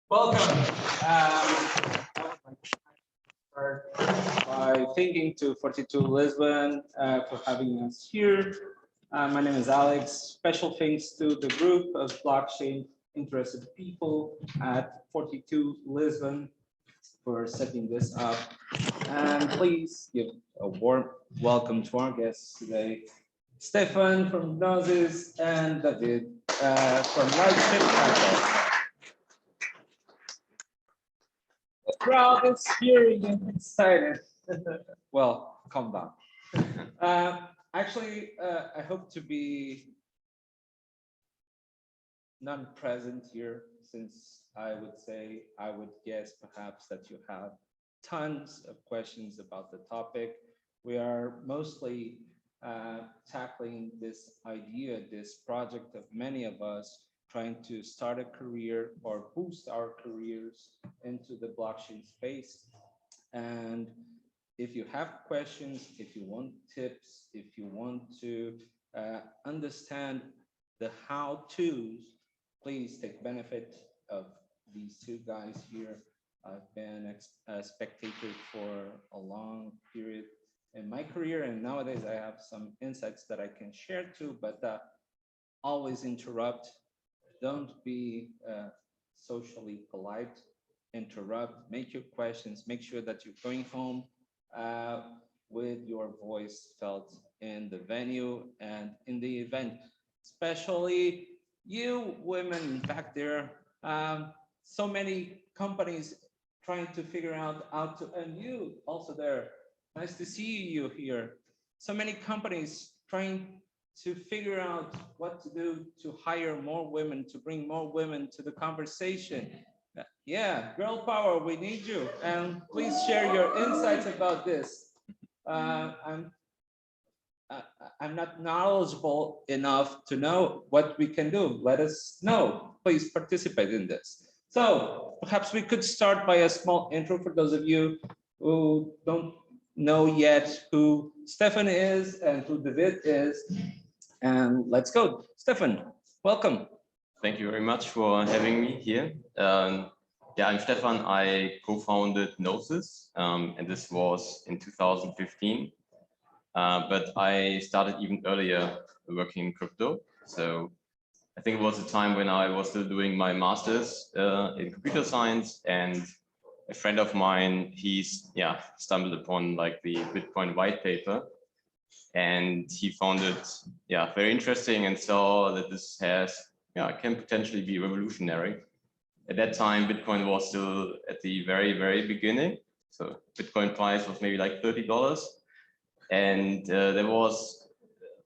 Welcome. I would like to start by thanking to 42 Lisbon for having us here. My name is Alex. Special thanks to the group of blockchain interested people at 42 Lisbon for setting this up. And please give a warm welcome to our guests today, Stefan from Gnosis and David from Lightshift. The crowd is cheering and excited. Well, calm down. Actually, I hope to be non-present here, since I would guess perhaps that you have tons of questions about the topic. We are mostly tackling this idea, this project of many of us trying to start a career or boost our careers into the blockchain space. And if you have questions, if you want tips, if you want to understand the how-tos, please take benefit of these two guys here. I've been a spectator for a long period in my career, and nowadays I have some insights that I can share too, but always interrupt. Don't be socially polite, interrupt, make your questions, make sure that you're going home with your voice felt in the venue and in the event, especially you women back there. So many companies trying to figure out how to, and you also there, nice to see you here. So many companies trying to figure out what to do to hire more women, to bring more women to the conversation. Yeah, girl power, we need you. And please share your insights about this. I'm not knowledgeable enough to know what we can do. Let us know. Please participate in this. So perhaps we could start by a small intro for those of you who don't know yet who Stefan is and who David is. And let's go. Stefan, welcome. Thank you very much for having me here. Yeah, I'm Stefan. I co-founded Gnosis, and this was in 2015. But I started even earlier working in crypto. So I think it was a time when I was still doing my master's in computer science, and a friend of mine, stumbled upon like the Bitcoin white paper, and he found it very interesting and saw that this can potentially be revolutionary. At that time, Bitcoin was still at the very, very beginning. So Bitcoin price was maybe like $30. And there was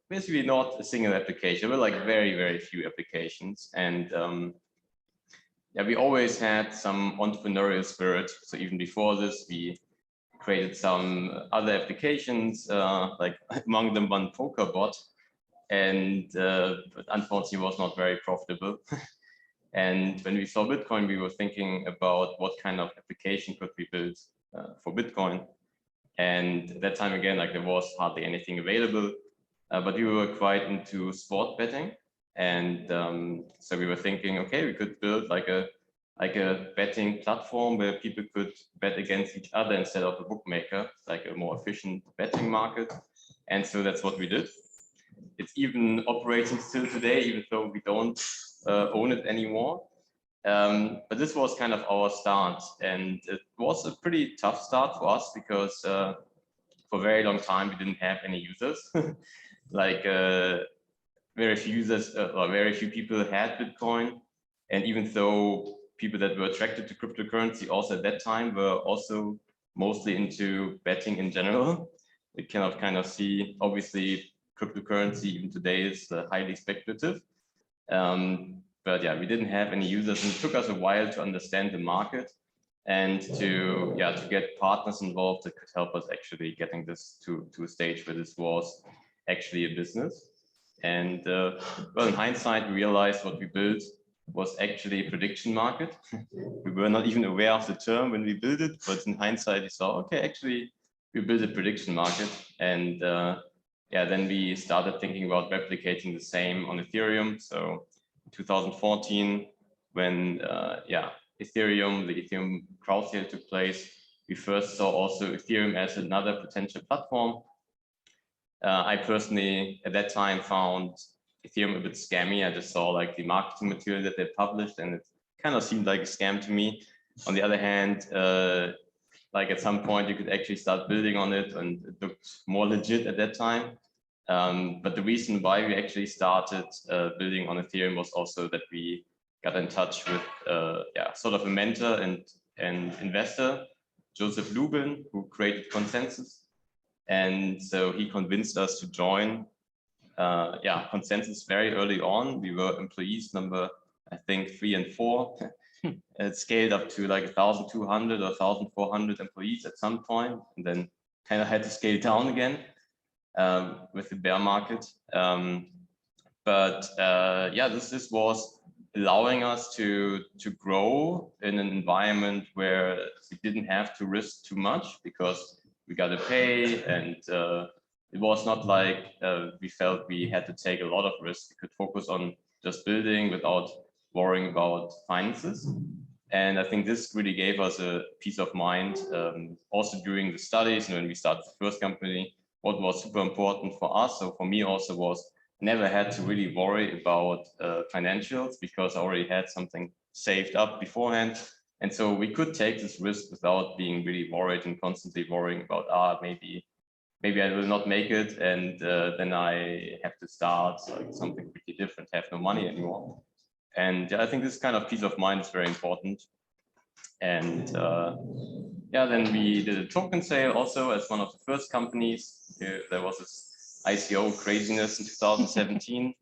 basically not a single application. There were like very, very few applications. And we always had some entrepreneurial spirit. So even before this, we created some other applications, like among them one poker bot, and but unfortunately was not very profitable. And when we saw Bitcoin, we were thinking about what kind of application could we build for Bitcoin. And at that time, again, like there was hardly anything available, but we were quite into sport betting. And so we were thinking, okay, we could build like a betting platform where people could bet against each other instead of a bookmaker, like a more efficient betting market. And so that's what we did. It's even operating still today, even though we don't own it anymore. But this was kind of our start, and it was a pretty tough start for us because for a very long time we didn't have any users. Like very few users or very few people had Bitcoin, and even though people that were attracted to cryptocurrency also at that time were also mostly into betting in general. We cannot kind of see, obviously, cryptocurrency even today is highly speculative. But yeah, we didn't have any users, and it took us a while to understand the market and to get partners involved that could help us actually getting this to a stage where this was actually a business. And well, in hindsight, we realized what we built was actually a prediction market. We were not even aware of the term when we built it, but in hindsight, we saw, okay, actually, we built a prediction market. And then we started thinking about replicating the same on Ethereum. So 2014, when Ethereum, the Ethereum crowd sale took place, we first saw also Ethereum as another potential platform. I personally, at that time, found Ethereum a bit scammy. I just saw like the marketing material that they published, and it kind of seemed like a scam to me. On the other hand, like at some point you could actually start building on it, and it looked more legit at that time. But the reason why we actually started building on Ethereum was also that we got in touch with sort of a mentor and investor, Joseph Lubin, who created Consensus. And so he convinced us to join Consensus very early on. We were employees number, I think, 3 and 4. It scaled up to like 1,200 or 1,400 employees at some point, and then kind of had to scale down again with the bear market. This was allowing us to grow in an environment where we didn't have to risk too much, because we got to pay, and it was not like we felt we had to take a lot of risk. We could focus on just building without worrying about finances. And I think this really gave us a peace of mind. Also during the studies, and when we started the first company, what was super important for us, so for me also, was never had to really worry about financials, because I already had something saved up beforehand. And so we could take this risk without being really worried and constantly worrying about, maybe I will not make it, and then I have to start like something pretty different, have no money anymore. And I think this kind of peace of mind is very important. And then we did a token sale also as one of the first companies. There was this ICO craziness in 2017,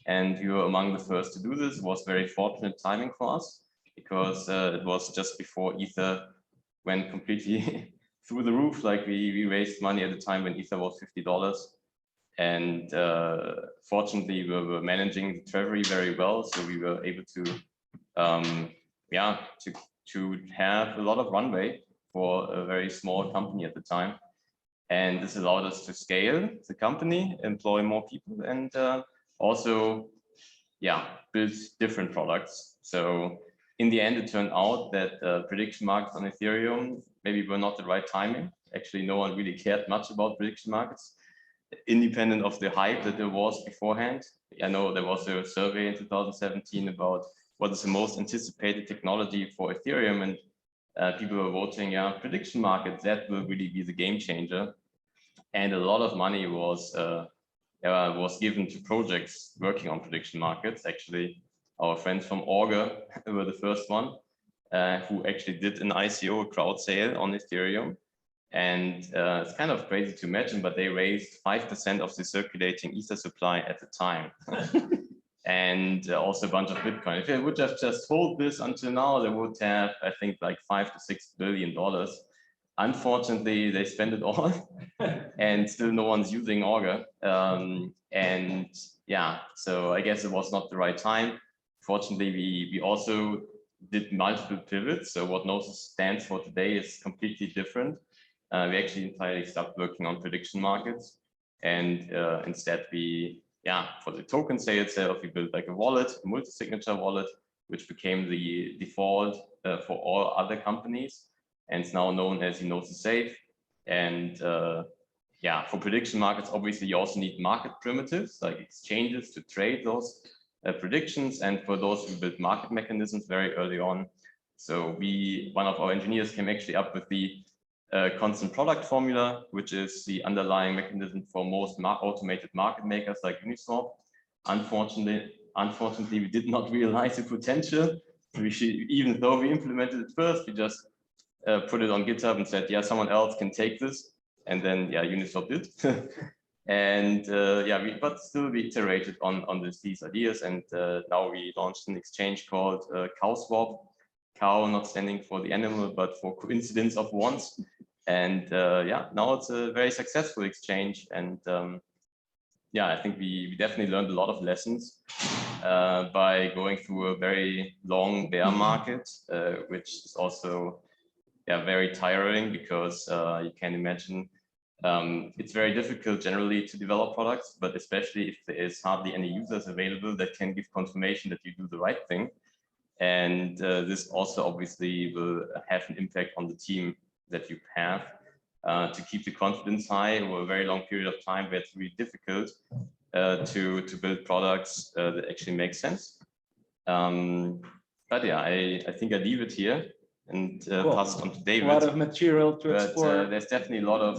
and we were among the first to do this. It was very fortunate timing for us, because it was just before Ether went completely through the roof. Like we raised money at the time when Ether was $50. And fortunately, we were managing the treasury very well, so we were able to have a lot of runway for a very small company at the time. And this allowed us to scale the company, employ more people, and also build different products. So in the end, it turned out that prediction markets on Ethereum maybe were not the right timing. Actually, no one really cared much about prediction markets, independent of the hype that there was beforehand. I know there was a survey in 2017 about what is the most anticipated technology for Ethereum, and people were voting, prediction markets, that will really be the game changer. And a lot of money was given to projects working on prediction markets. Actually, our friends from Augur were the first one who actually did an ICO, a crowd sale on Ethereum. And it's kind of crazy to imagine, but they raised 5% of the circulating Ether supply at the time. And also a bunch of Bitcoin. If they would have just hold this until now, they would have, I think, like $5 to $6 billion. Unfortunately, they spent it all, and still no one's using Augur. So I guess it was not the right time. Fortunately, we also did multiple pivots. So what Gnosis stands for today is completely different. We actually entirely stopped working on prediction markets, and instead for the token sale itself, we built like a wallet, a multi-signature wallet, which became the default for all other companies, and it's now known as Gnosis Safe. And for prediction markets, obviously you also need market primitives like exchanges to trade those predictions, and for those we built market mechanisms very early on. So one of our engineers came actually up with the constant product formula, which is the underlying mechanism for most automated market makers like Uniswap. Unfortunately, we did not realize the potential. Even though we implemented it first, we just put it on GitHub and said, someone else can take this. And then, Uniswap did. And but still we iterated on these ideas. And now we launched an exchange called CowSwap. Cow not standing for the animal, but for coincidence of ones. And now it's a very successful exchange. And I think we definitely learned a lot of lessons by going through a very long bear market, which is also very tiring, because you can imagine it's very difficult generally to develop products, but especially if there is hardly any users available that can give confirmation that you do the right thing. And this also obviously will have an impact on the team that you have. To keep the confidence high over a very long period of time, where it's really difficult to build products that actually make sense. But yeah, I think I leave it here and Cool. pass it on to David. A lot of material to explore. There's definitely a lot of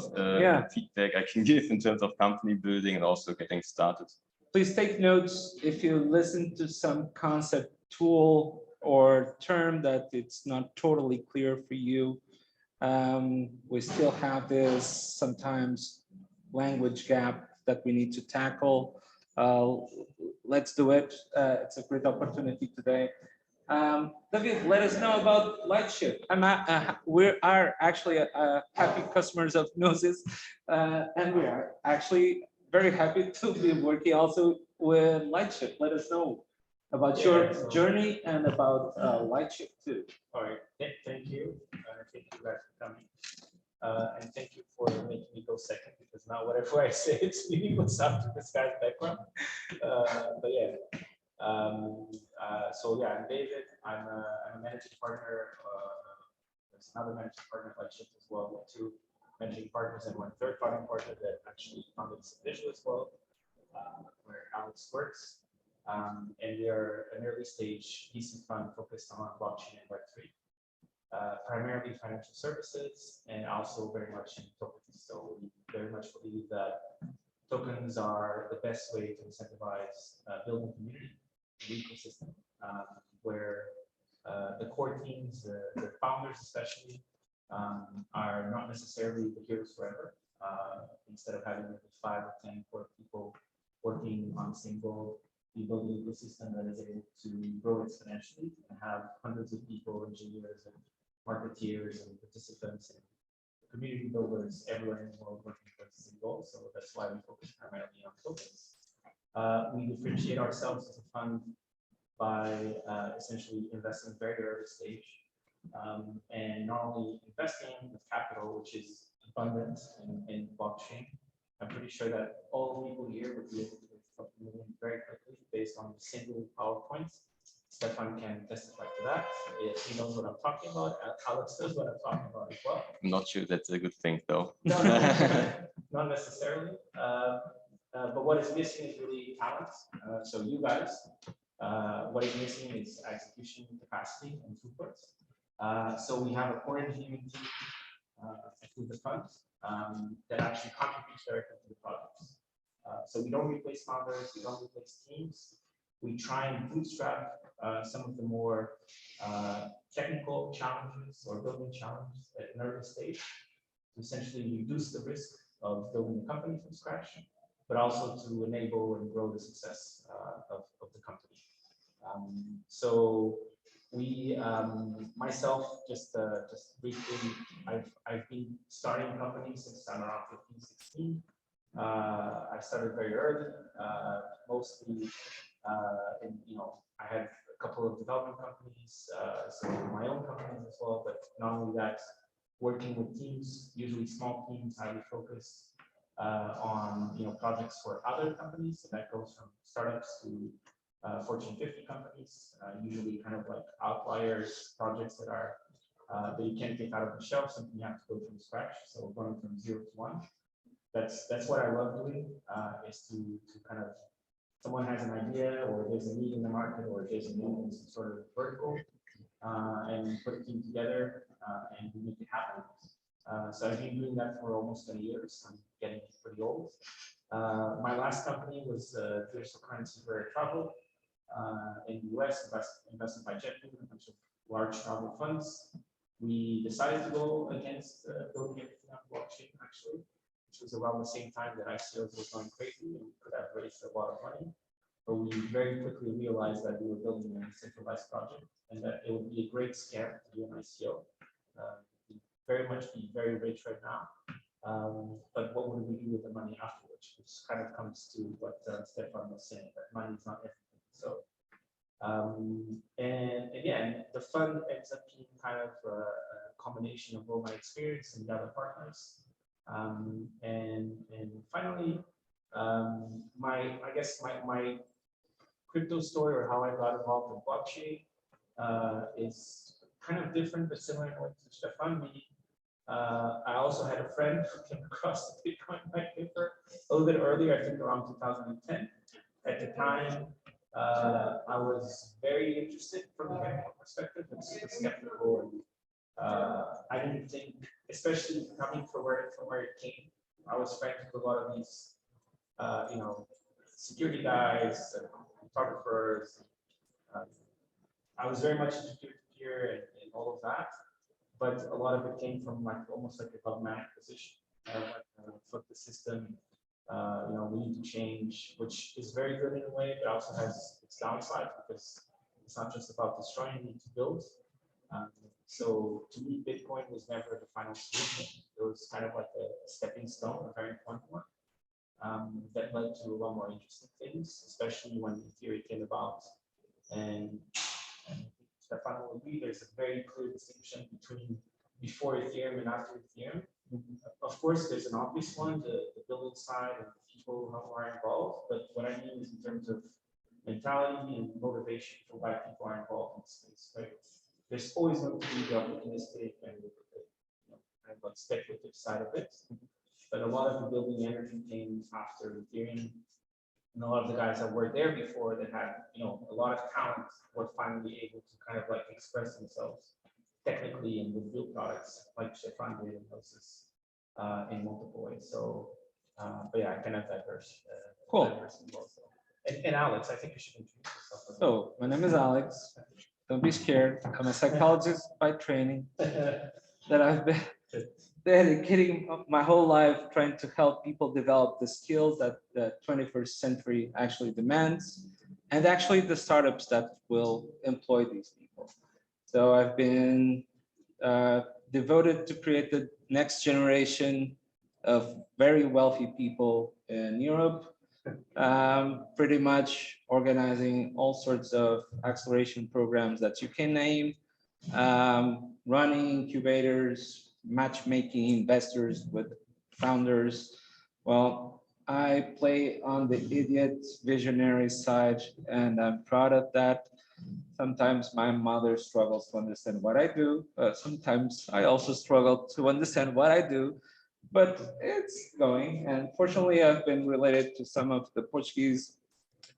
feedback I can give in terms of company building and also getting started. Please take notes if you listen to some concept tool or term that it's not totally clear for you. We still have this sometimes language gap that we need to tackle. Let's do it. It's a great opportunity today. David, let us know about Lightshift. We are actually happy customers of Gnosis, and we are actually very happy to be working also with Lightshift. Let us know about your journey and about Lightshift too. All right, thank you. Thank you guys for coming. And thank you for making me go second, because now whatever I say, it's meaningless after this guy's background. But yeah. So yeah, I'm David. I'm a managing partner. There's another managing partner at Lightshift as well. We have two managing partners and one third party partner that actually founded Subvisual as well, where Alex works. And we are an early stage VC fund focused on blockchain and Web3, primarily financial services and also very much in tokens. So we very much believe that tokens are the best way to incentivize building community, the ecosystem, where the core teams, the founders especially, are not necessarily the heroes forever. Instead of having maybe 5 or 10 core people working on a same goal, we build an ecosystem that is able to grow exponentially and have hundreds of people, engineers and marketeers and participants and community builders everywhere in the world working towards the same goal. So that's why we focus primarily on tokens. We differentiate ourselves as a fund by essentially investing very early stage, and not only investing with capital, which is abundant in blockchain. I'm pretty sure that all the people here would be able to raise $2 million very quickly based on single PowerPoints. Stefan can testify to that. If he knows what I'm talking about, Alex knows what I'm talking about as well. I'm not sure that's a good thing, though. No, not necessarily. But what is missing is really talent. So you guys, what is missing is execution capacity and throughput. So we have a core engineering team through the funds that actually contributes directly to the projects. So we don't replace founders, we don't replace teams. We try and bootstrap some of the more technical challenges or building challenges at an early stage to essentially reduce the risk of building a company from scratch, but also to enable and grow the success of the company. So we, myself, just briefly, I've been starting companies since I'm around 15, 16. I started very early, mostly I had a couple of development companies, some of my own companies as well, but not only that, working with teams, usually small teams, highly focused on projects for other companies. So that goes from startups to Fortune 50 companies, usually kind of like outliers, projects that are that you can't take out of the shelf, something you have to go from scratch. So going from 0 to 1. That's what I love doing, is to kind of, someone has an idea or there's a need in the market or there's a need in some sort of vertical, and we put a team together and we make it happen. So I've been doing that for almost 20 years. I'm getting pretty old. My last company was digital currency for air travel in the US, invested by JetBlue, a bunch of large travel funds. We decided to go against building everything on blockchain, actually, which was around the same time that ICOs was going crazy and we could have raised a lot of money. But we very quickly realized that we were building a decentralized project and that it would be a great scam to do an ICO. We'd very much be very rich right now. But what would we do with the money afterwards? Which kind of comes to what Stefan was saying, that money is not everything. So, and again, the fund ends up being kind of a combination of all my experience and the other partners. And finally, I guess my crypto story, or how I got involved in blockchain, is kind of different, but similar in a way to Stefan. I also had a friend who came across the Bitcoin white paper a little bit earlier, I think around 2010. At the time, I was very interested from a technical perspective, but super skeptical. And, I didn't think, especially coming from where it came, I was friends with a lot of these, security guys, photographers. I was very much into peer-to-peer and all of that, but a lot of it came from like almost like a dogmatic position. Fuck the system, we need to change, which is very good in a way, but also has its downside because it's not just about destroying, you need to build. So to me, Bitcoin was never the final solution. It was kind of like a stepping stone, a very important one, that led to a lot more interesting things, especially when Ethereum came about. And Stefan will agree, there's a very clear distinction between before Ethereum and after Ethereum. Of course, there's an obvious one, the building side and the people who are involved. But what I mean is in terms of mentality and motivation for why people are involved in this space, right? There's always going to be the opportunistic and kind of like speculative side of it. But a lot of the building energy came after Ethereum. And a lot of the guys that were there before that had, a lot of talent were finally able to kind of like express themselves technically and with real products like Stefan did and Gnosis in multiple ways. So, but yeah, I kind of diverse. Cool. Also. And Alex, I think you should introduce yourself. So my name is Alex. Don't be scared. I'm a psychologist by training that I've been dedicating my whole life trying to help people develop the skills that the 21st century actually demands, and actually the startups that will employ these people. So I've been devoted to create the next generation of very wealthy people in Europe, pretty much organizing all sorts of acceleration programs that you can name, running incubators, matchmaking investors with founders. Well, I play on the idiot visionary side, and I'm proud of that. Sometimes my mother struggles to understand what I do. Sometimes I also struggle to understand what I do, but it's going. And fortunately, I've been related to some of the Portuguese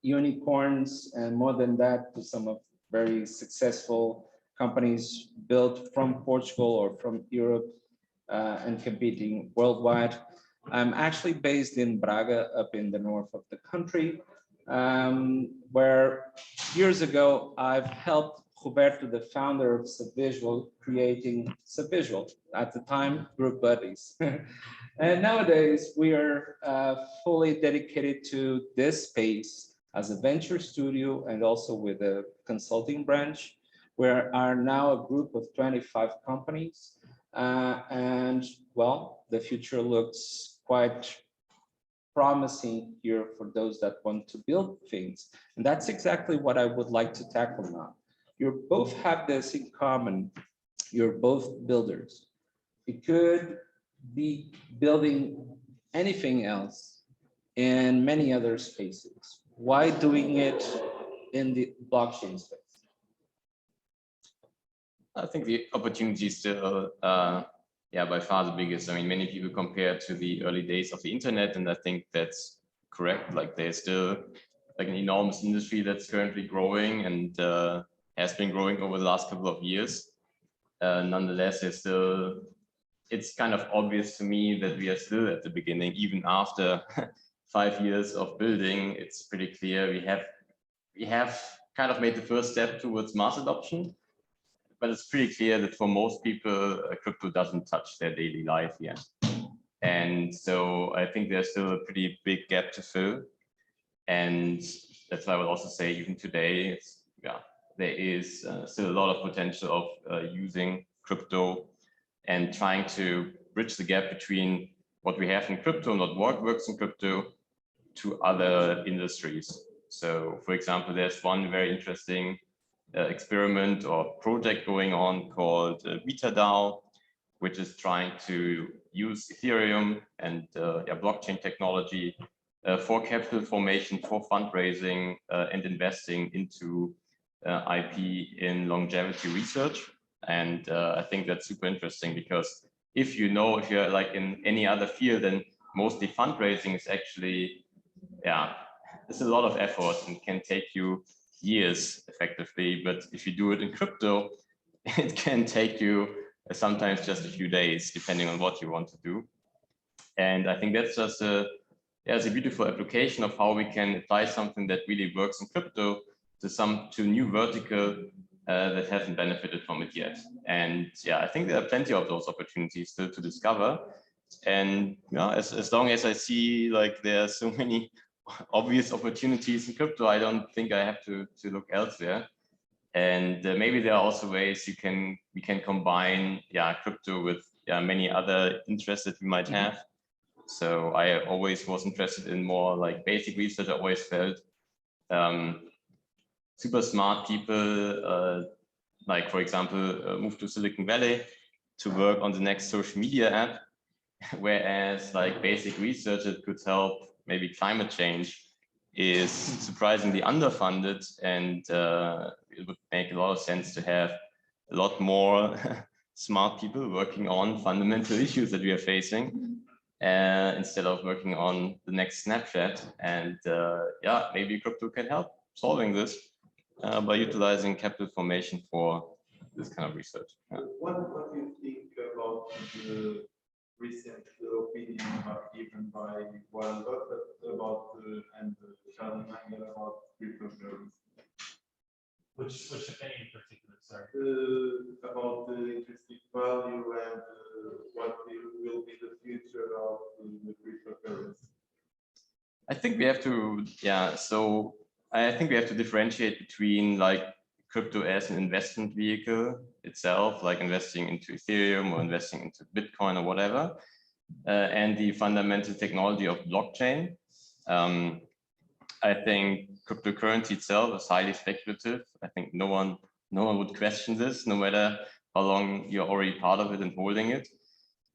unicorns, and more than that, to some of very successful companies built from Portugal or from Europe and competing worldwide. I'm actually based in Braga, up in the north of the country, where years ago I've helped Roberto, the founder of Subvisual, creating Subvisual, at the time Group Buddies. And nowadays we are fully dedicated to this space as a venture studio and also with a consulting branch. We are now a group of 25 companies. And well, the future looks quite promising here for those that want to build things. And that's exactly what I would like to tackle now. You both have this in common. You're both builders. You could be building anything else in many other spaces. Why doing it in the blockchain space? I think the opportunity is still, by far the biggest. I mean, many people compare to the early days of the internet, and I think that's correct. Like, there's still like an enormous industry that's currently growing and has been growing over the last couple of years. Nonetheless, it's kind of obvious to me that we are still at the beginning, even after 5 years of building. It's pretty clear we have kind of made the first step towards mass adoption. But it's pretty clear that for most people, crypto doesn't touch their daily life yet. And so I think there's still a pretty big gap to fill. And that's why I would also say even today, there is still a lot of potential of using crypto and trying to bridge the gap between what we have in crypto and what works in crypto to other industries. So for example, there's one very interesting experiment or project going on called BetaDAO, which is trying to use Ethereum and blockchain technology for capital formation, for fundraising and investing into IP in longevity research. And I think that's super interesting because if you're like in any other field, then mostly fundraising is actually, it's a lot of effort and can take you years effectively. But if you do it in crypto, it can take you sometimes just a few days, depending on what you want to do. And I think that's just it's a beautiful application of how we can apply something that really works in crypto to new vertical that haven't benefited from it yet. And I think there are plenty of those opportunities still to discover. And as long as I see like there are so many obvious opportunities in crypto, I don't think I have to look elsewhere. And maybe there are also ways we can combine crypto with many other interests that we might have. So I always was interested in more like basic research. I always felt super smart people, like for example, moved to Silicon Valley to work on the next social media app, whereas like basic research that could help maybe climate change is surprisingly underfunded, and it would make a lot of sense to have a lot more smart people working on fundamental issues that we are facing instead of working on the next Snapchat. And maybe crypto can help solving this by utilizing capital formation for this kind of research. What do you think about the recent opinion given by Warren Buffett about and Charlie Munger about cryptocurrency? Which opinion in particular, sorry? About the intrinsic value and what will be the future of the cryptocurrency. I think we have to, so I think we have to differentiate between like crypto as an investment vehicle itself, like investing into Ethereum or investing into Bitcoin or whatever, and the fundamental technology of blockchain. I think cryptocurrency itself is highly speculative. I think no one would question this, no matter how long you're already part of it and holding it.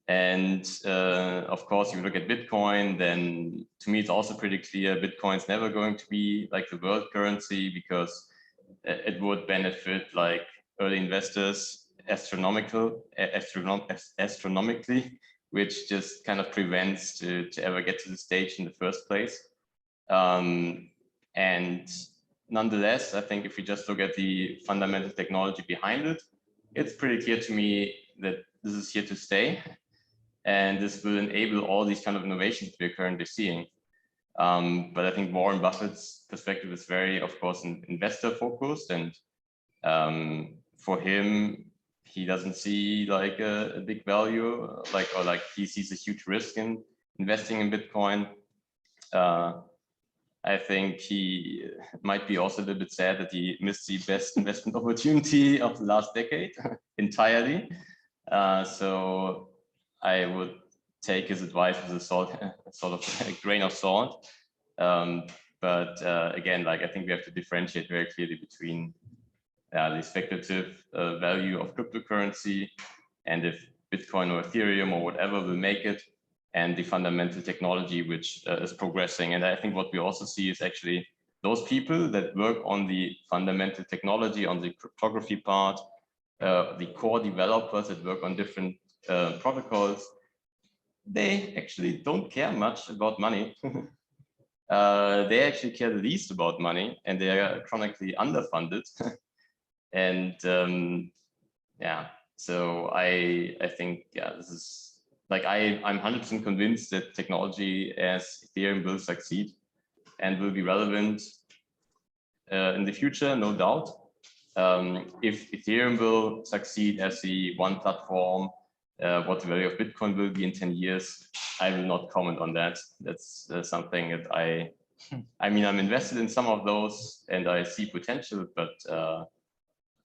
And of course, if you look at Bitcoin, then to me, it's also pretty clear Bitcoin's never going to be like the world currency, because it would benefit like early investors astronomically, which just kind of prevents to ever get to the stage in the first place. And nonetheless, I think if you just look at the fundamental technology behind it, it's pretty clear to me that this is here to stay. And this will enable all these kind of innovations we're currently seeing. But I think Warren Buffett's perspective is very, of course, investor focused. And for him, he doesn't see like a big value, or he sees a huge risk in investing in Bitcoin. I think he might be also a little bit sad that he missed the best investment opportunity of the last decade entirely. So I would take his advice with a sort of a grain of salt. But again, like I think we have to differentiate very clearly between the speculative value of cryptocurrency, and if Bitcoin or Ethereum or whatever will make it, and the fundamental technology which is progressing. And I think what we also see is actually those people that work on the fundamental technology, on the cryptography part, the core developers that work on different protocols, they actually don't care much about money. They actually care the least about money, and they are chronically underfunded. And so I think this is like I'm 100% convinced that technology as Ethereum will succeed and will be relevant in the future, no doubt. If Ethereum will succeed as the one platform, what the value of Bitcoin will be in 10 years, I will not comment on that. That's something that I mean, I'm invested in some of those and I see potential, but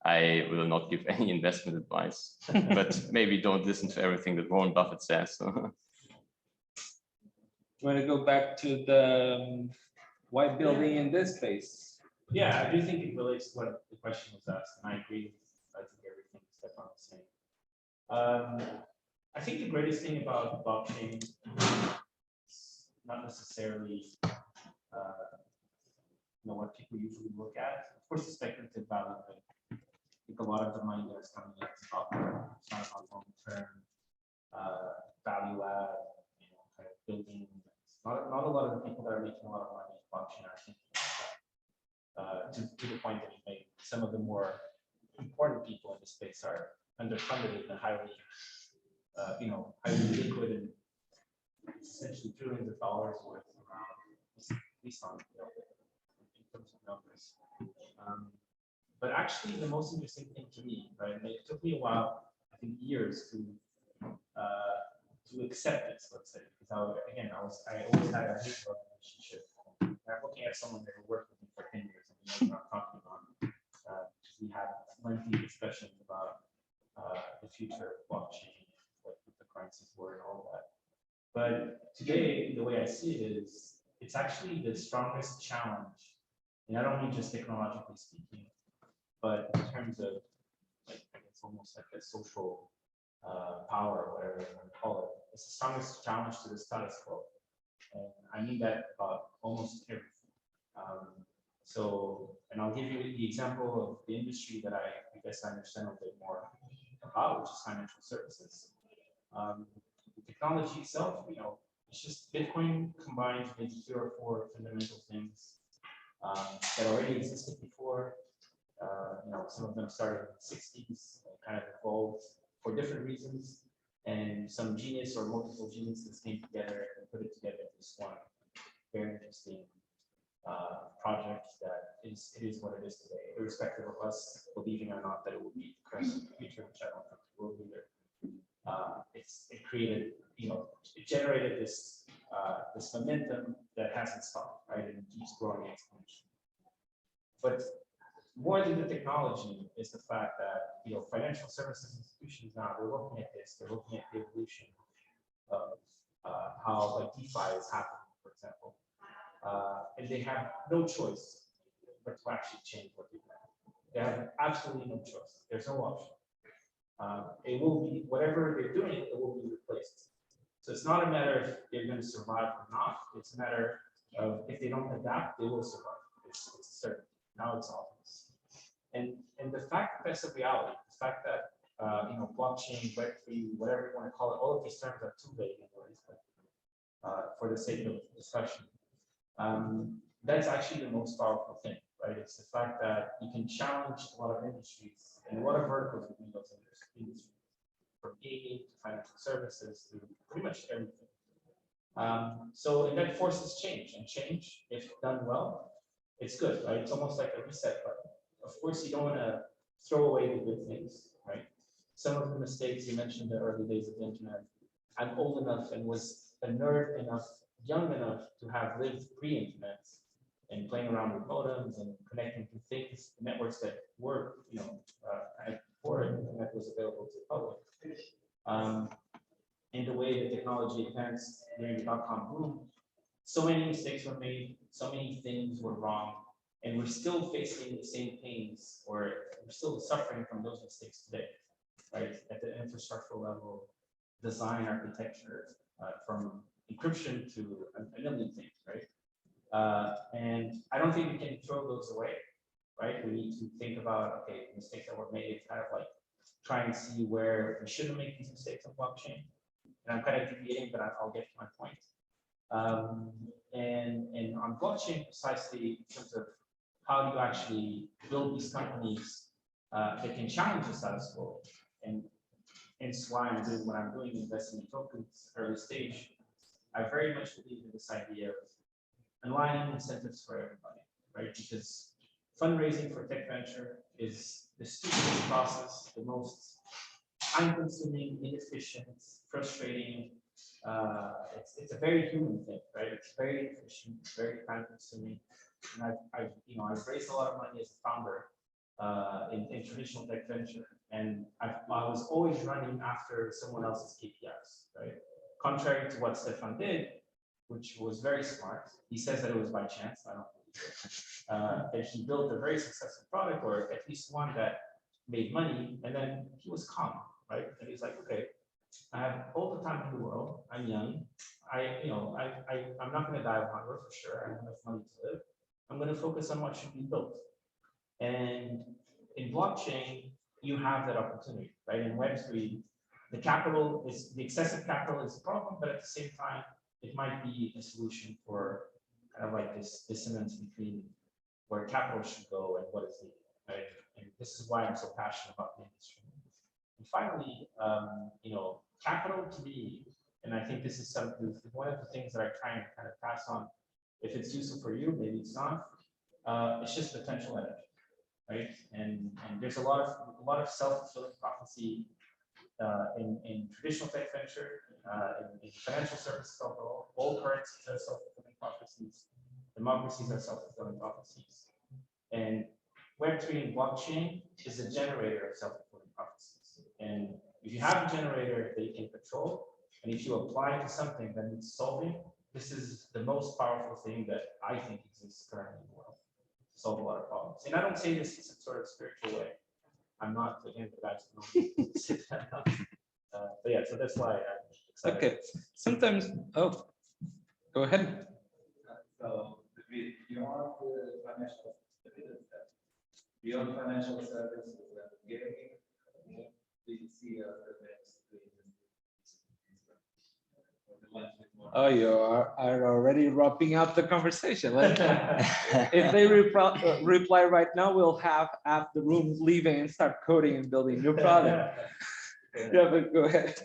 I will not give any investment advice. But maybe don't listen to everything that Warren Buffett says. Want to go back to the why building in this space? Yeah, I do think it relates to what the question was asked, and I agree with everything Stefan was saying. I think the greatest thing about blockchain is not necessarily what people usually look at. Of course, the speculative value, right? I think a lot of the money that is coming in is about it's not about long-term value add, kind of building. Not a lot of the people that are making a lot of money in blockchain are thinking about that. To the point that you made, some of the more important people in the space are underfunded and highly liquid, and essentially trillions of dollars worth around, at least on in terms of numbers. But actually, the most interesting thing to me, right? And it took me a while, I think years to accept this, let's say, because I always had a hate love relationship. I'm looking at someone that worked with me for 10 years, and we know what I'm talking about. We had lengthy discussions about the future of blockchain, what the currencies were, and all that. But today, the way I see it is, it's actually the strongest challenge, and not only just technologically speaking, but in terms of, like, I guess almost like a social power, or whatever you want to call it. It's the strongest challenge to the status quo, and I mean that about almost everything. And I'll give you the example of the industry that I guess I understand a bit more about, which is financial services. The technology itself, it's just Bitcoin combines maybe 3 or 4 fundamental things that already existed before. Some of them started in the 60s, kind of evolved for different reasons, and some genius or multiple geniuses came together and put it together in this one very interesting project that it is what it is today, irrespective of us believing or not that it will be the current future, which I don't think it will be there. It created, it generated this momentum that hasn't stopped, right? And keeps growing exponentially. But more than the technology is the fact that financial services institutions now, they're looking at this, they're looking at the evolution of how like DeFi is happening, for example, and they have no choice but to actually change what they do. They have absolutely no choice. There's no option. It will be whatever they're doing, it will be replaced. So it's not a matter if they're going to survive or not. It's a matter of if they don't adapt, they will survive. It's certain. Now it's obvious. And the fact that that's a reality, the fact that blockchain, Web3, whatever you want to call it, all of these terms are too vague anyways, but for the sake of discussion, that's actually the most powerful thing, right? It's the fact that you can challenge a lot of industries and a lot of verticals within those industries, from gaming to financial services to pretty much everything. And that forces change, and change, if done well, it's good, right? It's almost like a reset button. Of course, you don't want to throw away the good things, right? Some of the mistakes you mentioned in the early days of the internet. I'm old enough and was a nerd enough, young enough to have lived pre-internet and playing around with modems and connecting to things, networks that were, before internet was available to the public. And the way the technology advanced during the dot-com boom, so many mistakes were made, so many things were wrong, and we're still facing the same pains, or we're still suffering from those mistakes today, right? At the infrastructural level, design, architecture, from encryption to a million things, right? And I don't think we can throw those away, right? We need to think about, okay, mistakes that were made, kind of like try and see where we shouldn't make these mistakes on blockchain. And I'm kind of deviating, but I'll get to my point. And on blockchain, precisely in terms of how do you actually build these companies that can challenge the status quo, and hence why I'm doing what I'm doing, investing in tokens early stage. I very much believe in this idea of aligning incentives for everybody, right? Because fundraising for tech venture is the stupidest process, the most time-consuming, inefficient, frustrating. It's a very human thing, right? It's very efficient, very time-consuming. And I've raised a lot of money as a founder in traditional tech venture, and I was always running after someone else's KPIs, right? Contrary to what Stefan did, which was very smart. He says that it was by chance. I don't believe it. That he built a very successful product, or at least one that made money, and then he was calm, right? And he's like, okay, I have all the time in the world. I'm young. I'm not going to die of hunger for sure. I have enough money to live. I'm going to focus on what should be built. And in blockchain, you have that opportunity, right? In Web3, the excessive capital is a problem, but at the same time, it might be a solution for kind of like this dissonance between where capital should go and what is needed, right? And this is why I'm so passionate about the industry. And finally, capital to me, and I think this is one of the things that I try and kind of pass on. If it's useful for you, maybe it's not. It's just potential energy, right? And there's a lot of self-fulfilling prophecy in traditional tech venture, in financial services overall. All currencies are self-fulfilling prophecies. Democracies are self-fulfilling prophecies. And Web3 and blockchain is a generator of self-fulfilling prophecies. And if you have a generator that you can control, and if you apply it to something that needs solving, this is the most powerful thing that I think exists currently in the world to solve a lot of problems. And I don't say this in some sort of spiritual way. I'm not, again, the guys but yeah, so that's why I'm excited. Okay, sometimes, oh, go ahead. So beyond the financial services, beyond financial services and gaming, do you see as the next Oh, you are already wrapping up the conversation. If they reply right now, we'll have the room leaving and start coding and building new product. Yeah, but go ahead.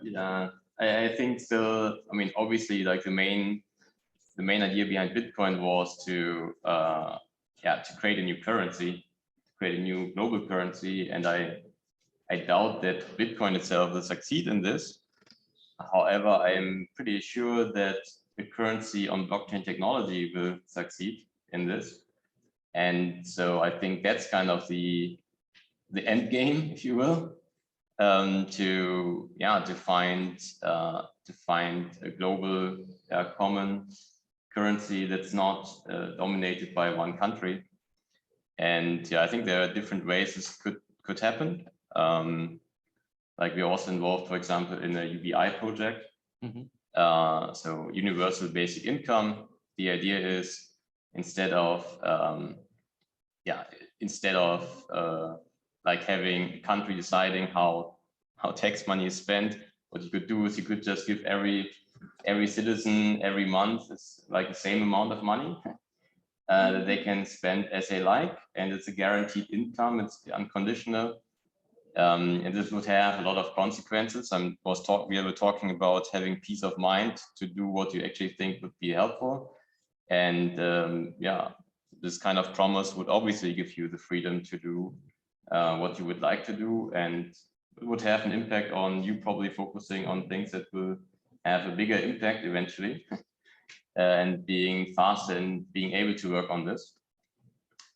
Yeah, I think still, I mean, obviously, like the main idea behind Bitcoin was to create a new currency, create a new global currency, and I doubt that Bitcoin itself will succeed in this. However, I am pretty sure that the currency on blockchain technology will succeed in this. And so I think that's kind of the end game, if you will, to find a global common currency that's not dominated by one country. And yeah, I think there are different ways this could happen. Like we're also involved, for example, in a UBI project. Mm-hmm. So universal basic income. The idea is instead of like having a country deciding how tax money is spent, what you could do is you could just give every citizen every month is like the same amount of money that they can spend as they like, and it's a guaranteed income. It's unconditional. And this would have a lot of consequences. We were talking about having peace of mind to do what you actually think would be helpful. And this kind of promise would obviously give you the freedom to do what you would like to do. And it would have an impact on you probably focusing on things that will have a bigger impact eventually and being faster and being able to work on this.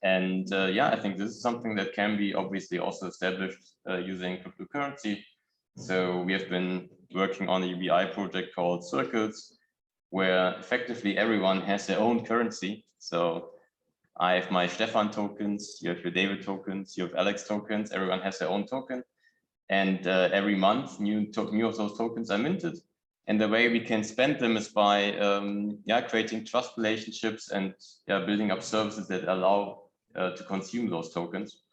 And I think this is something that can be obviously also established using cryptocurrency. So we have been working on a UBI project called Circles, where effectively everyone has their own currency. So I have my Stefan tokens, you have your David tokens, you have Alex tokens, everyone has their own token. And every month new of those tokens are minted. And the way we can spend them is by creating trust relationships and building up services that allow to consume those tokens.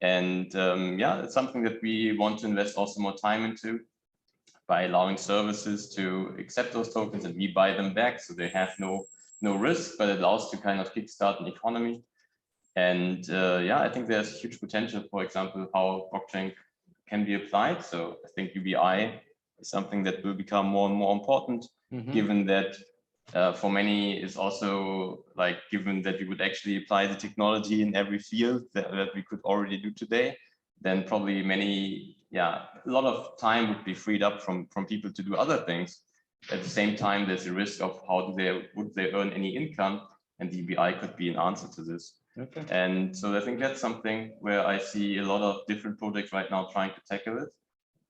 And it's something that we want to invest also more time into by allowing services to accept those tokens and we buy them back, so they have no risk, but it allows to kind of kickstart an economy. And I think there's huge potential, for example, how blockchain can be applied. So I think UBI is something that will become more and more important, given that for many is also like, given that we would actually apply the technology in every field that we could already do today, then probably a lot of time would be freed up from people to do other things. At the same time, there's a risk of would they earn any income, and the UBI could be an answer to this. Okay. And so I think that's something where I see a lot of different projects right now trying to tackle it.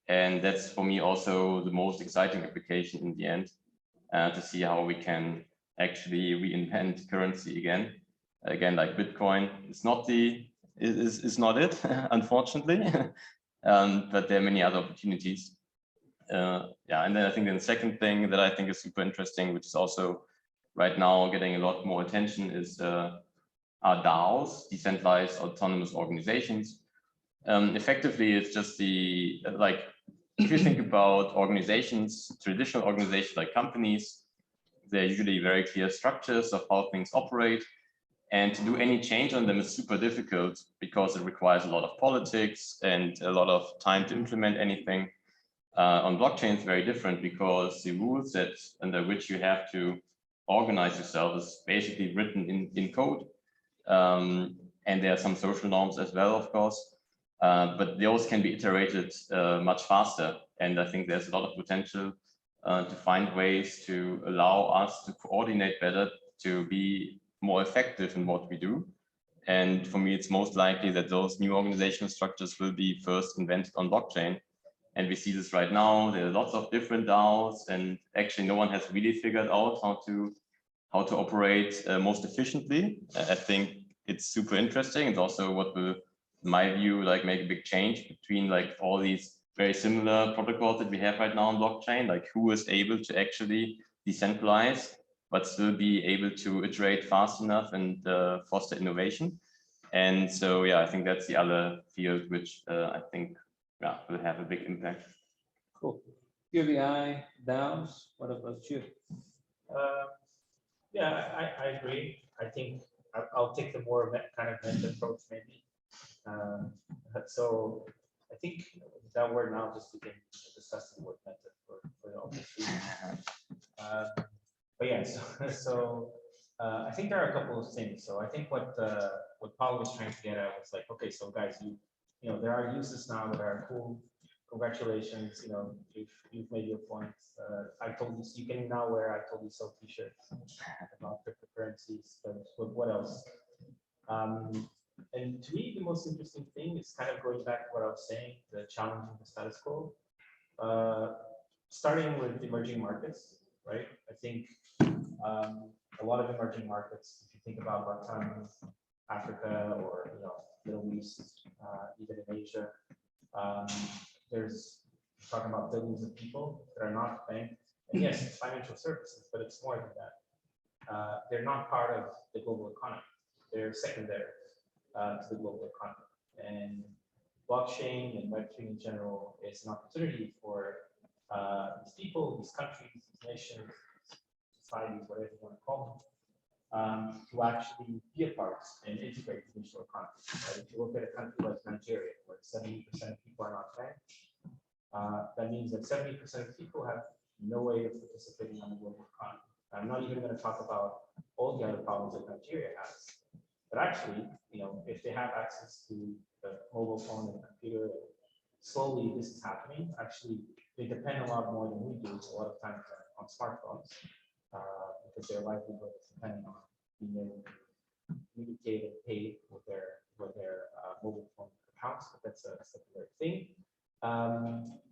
And that's for me also the most exciting application in the end, to see how we can actually reinvent currency again. Again, like Bitcoin is not it, unfortunately, but there are many other opportunities. And then I think the second thing that I think is super interesting, which is also right now getting a lot more attention is are DAOs, decentralized autonomous organizations. Effectively, it's just the like if you think about organizations, traditional organizations like companies, they're usually very clear structures of how things operate. And to do any change on them is super difficult because it requires a lot of politics and a lot of time to implement anything. On blockchain, it's very different because the rule set under which you have to organize yourself is basically written in code. And there are some social norms as well, of course. But those can be iterated much faster. And I think there's a lot of potential to find ways to allow us to coordinate better, to be more effective in what we do. And for me, it's most likely that those new organizational structures will be first invented on blockchain. And we see this right now. There are lots of different DAOs, and actually no one has really figured out how to operate most efficiently. I think it's super interesting. It's also what will, in my view, like make a big change between like all these very similar protocols that we have right now on blockchain, like who is able to actually decentralize, but still be able to iterate fast enough and foster innovation. And so, yeah, I think that's the other field which I think will have a big impact. Cool. UBI, DAOs, what about you? Yeah, I agree. I think I'll take the more kind of method approach maybe. So I think that word now just became discussing word method for the obvious. But yeah, so I think there are a couple of things. So I think what Paul was trying to get at was like, okay, so guys, you know, there are uses now that are cool. Congratulations, you know, you've made your points. I told you, you can now wear I told you so t-shirts about cryptocurrencies, but what else? And to me, the most interesting thing is kind of going back to what I was saying, the challenging the status quo. Starting with emerging markets, right? I think a lot of emerging markets, if you think about Latin Africa or Middle East, even in Asia, there's talking about billions of people that are not banked. And yes, it's financial services, but it's more than that. They're not part of the global economy. They're secondary to the global economy. And blockchain and Web3 in general is an opportunity for these people, these countries, these nations, societies, whatever you want to call them, to actually be a part and integrate the digital economy. Right? If you look at a country like Nigeria, where 70% of people are not banked, that means that 70% of people have no way of participating on the global economy. I'm not even going to talk about all the other problems that Nigeria has. But actually, if they have access to the mobile phone and computer, slowly this is happening. Actually, they depend a lot more than we do a lot of times on smartphones because their livelihood is depending on being able to communicate and pay with their mobile phone accounts. But that's a separate thing.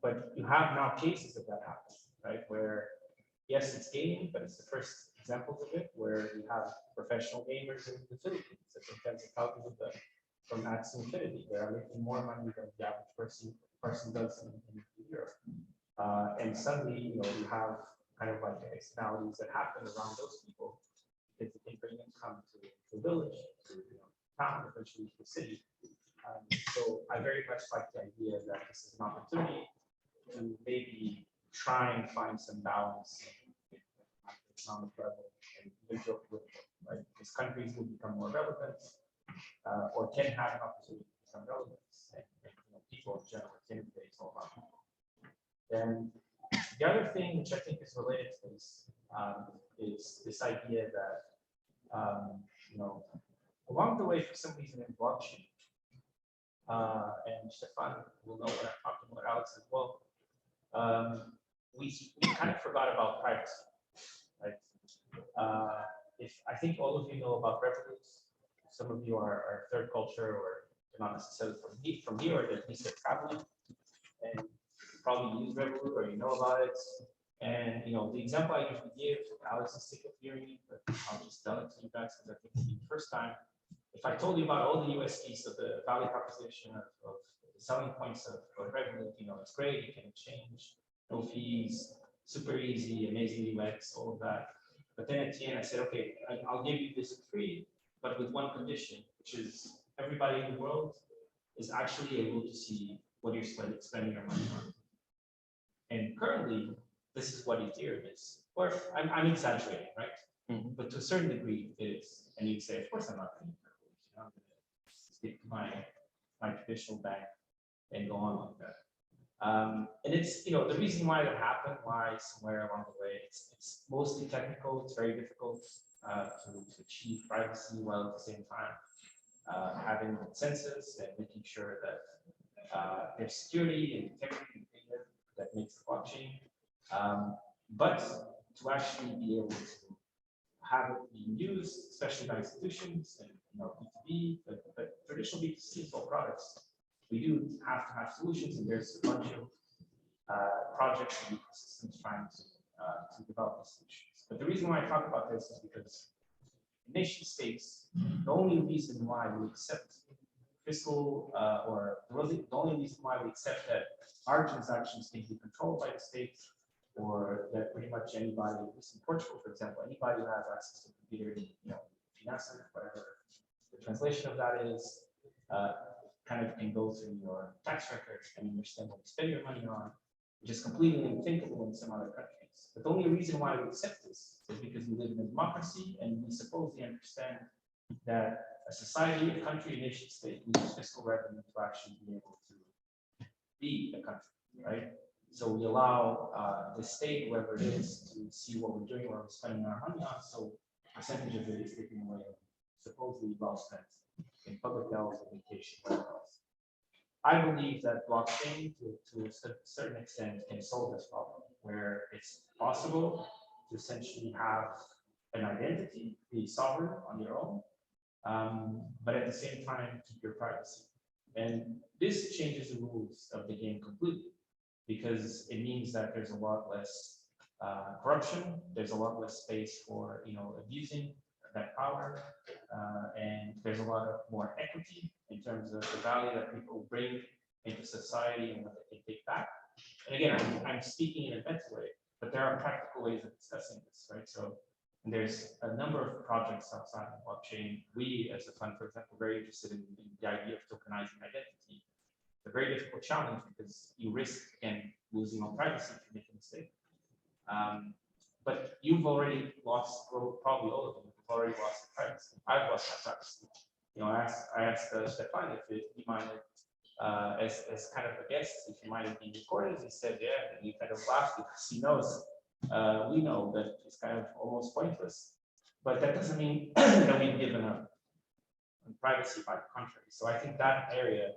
But you have now cases of that happening, right? Where yes, it's gaming, but it's the first examples of it where you have professional gamers in the Philippines. I think tens of thousands of them from Axie Infinity. They are making more money than the average person does in Europe. And suddenly, you have kind of like externalities that happen around those people because they bring income to the village, to town, eventually to the city. So I very much like the idea that this is an opportunity to maybe try and find some balance in economic level and even geopolitical, right? Because countries will become more relevant or can have an opportunity to become relevant, and people in general can face all about people. Then the other thing which I think is related to this is this idea that along the way, for some reason in blockchain, and Stefan will know what I'm talking about, Alex as well. We kind of forgot about privacy, right? If I think all of you know about Revolut, some of you are third culture or not necessarily from here, or at least they're traveling, and you probably use Revolut or you know about it. And the example I usually give, Alex is sick of hearing it, but I'll just tell it to you guys because I think it's the first time. If I told you about all the USPs of the value proposition of the selling points of Revolut, it's great, you can exchange, no fees, super easy, amazing UX, all of that. But then at the end, I said, okay, I'll give you this for free, but with one condition, which is everybody in the world is actually able to see what you're spending your money on. And currently, this is what Ethereum is. Or I'm exaggerating, right? Mhm. But to a certain degree, it is. And you'd say, of course, I'm not going to stick to my traditional bank and go on like that. And it's, the reason why that happened, why somewhere along the way, it's mostly technical. It's very difficult to achieve privacy while at the same time having consensus and making sure that there's security and integrity that makes the blockchain. But to actually be able to have it being used, especially by institutions and B2B, but traditional B2C as well products, we do have to have solutions, and there's a bunch of projects and ecosystems trying to develop these solutions. But the reason why I talk about this is because nation states, the only reason why we accept fiscal or the only reason why we accept that our transactions can be controlled by the state, or that pretty much anybody, at least in Portugal, for example, anybody who has access to a computer, finances, whatever the translation of that is, kind of can go through your tax records and understand what you spend your money on, which is completely unthinkable in some other countries. But the only reason why we accept this is because we live in a democracy, and we supposedly understand that a society, a country, a nation state needs fiscal revenue to actually be able to be a country, right? So we allow the state, whoever it is, to see what we're doing, what we're spending our money on. So a percentage of it is taken away, supposedly well spent in public health, education, whatever else. I believe that blockchain, to a certain extent, can solve this problem, where it's possible to essentially have an identity, be sovereign on your own, but at the same time keep your privacy. And this changes the rules of the game completely, because it means that there's a lot less corruption, there's a lot less space for abusing that power, and there's a lot of more equity in terms of the value that people bring into society and what they can take back. And again, I'm speaking in a mental way, but there are practical ways of discussing this, right? So there's a number of projects outside of blockchain. We, as a fund, for example, are very interested in the idea of tokenizing identity. It's a very difficult challenge because you risk, again, losing on privacy if you make a mistake. But you've already lost, probably all of them, you've already lost privacy. I've lost my privacy. I asked Stefan if he minded, as kind of a guest, if he minded being recorded. He said, yeah, and he kind of laughed because he knows, we know that it's kind of almost pointless. But that doesn't mean that we've given up on privacy, by the contrary. So I think that area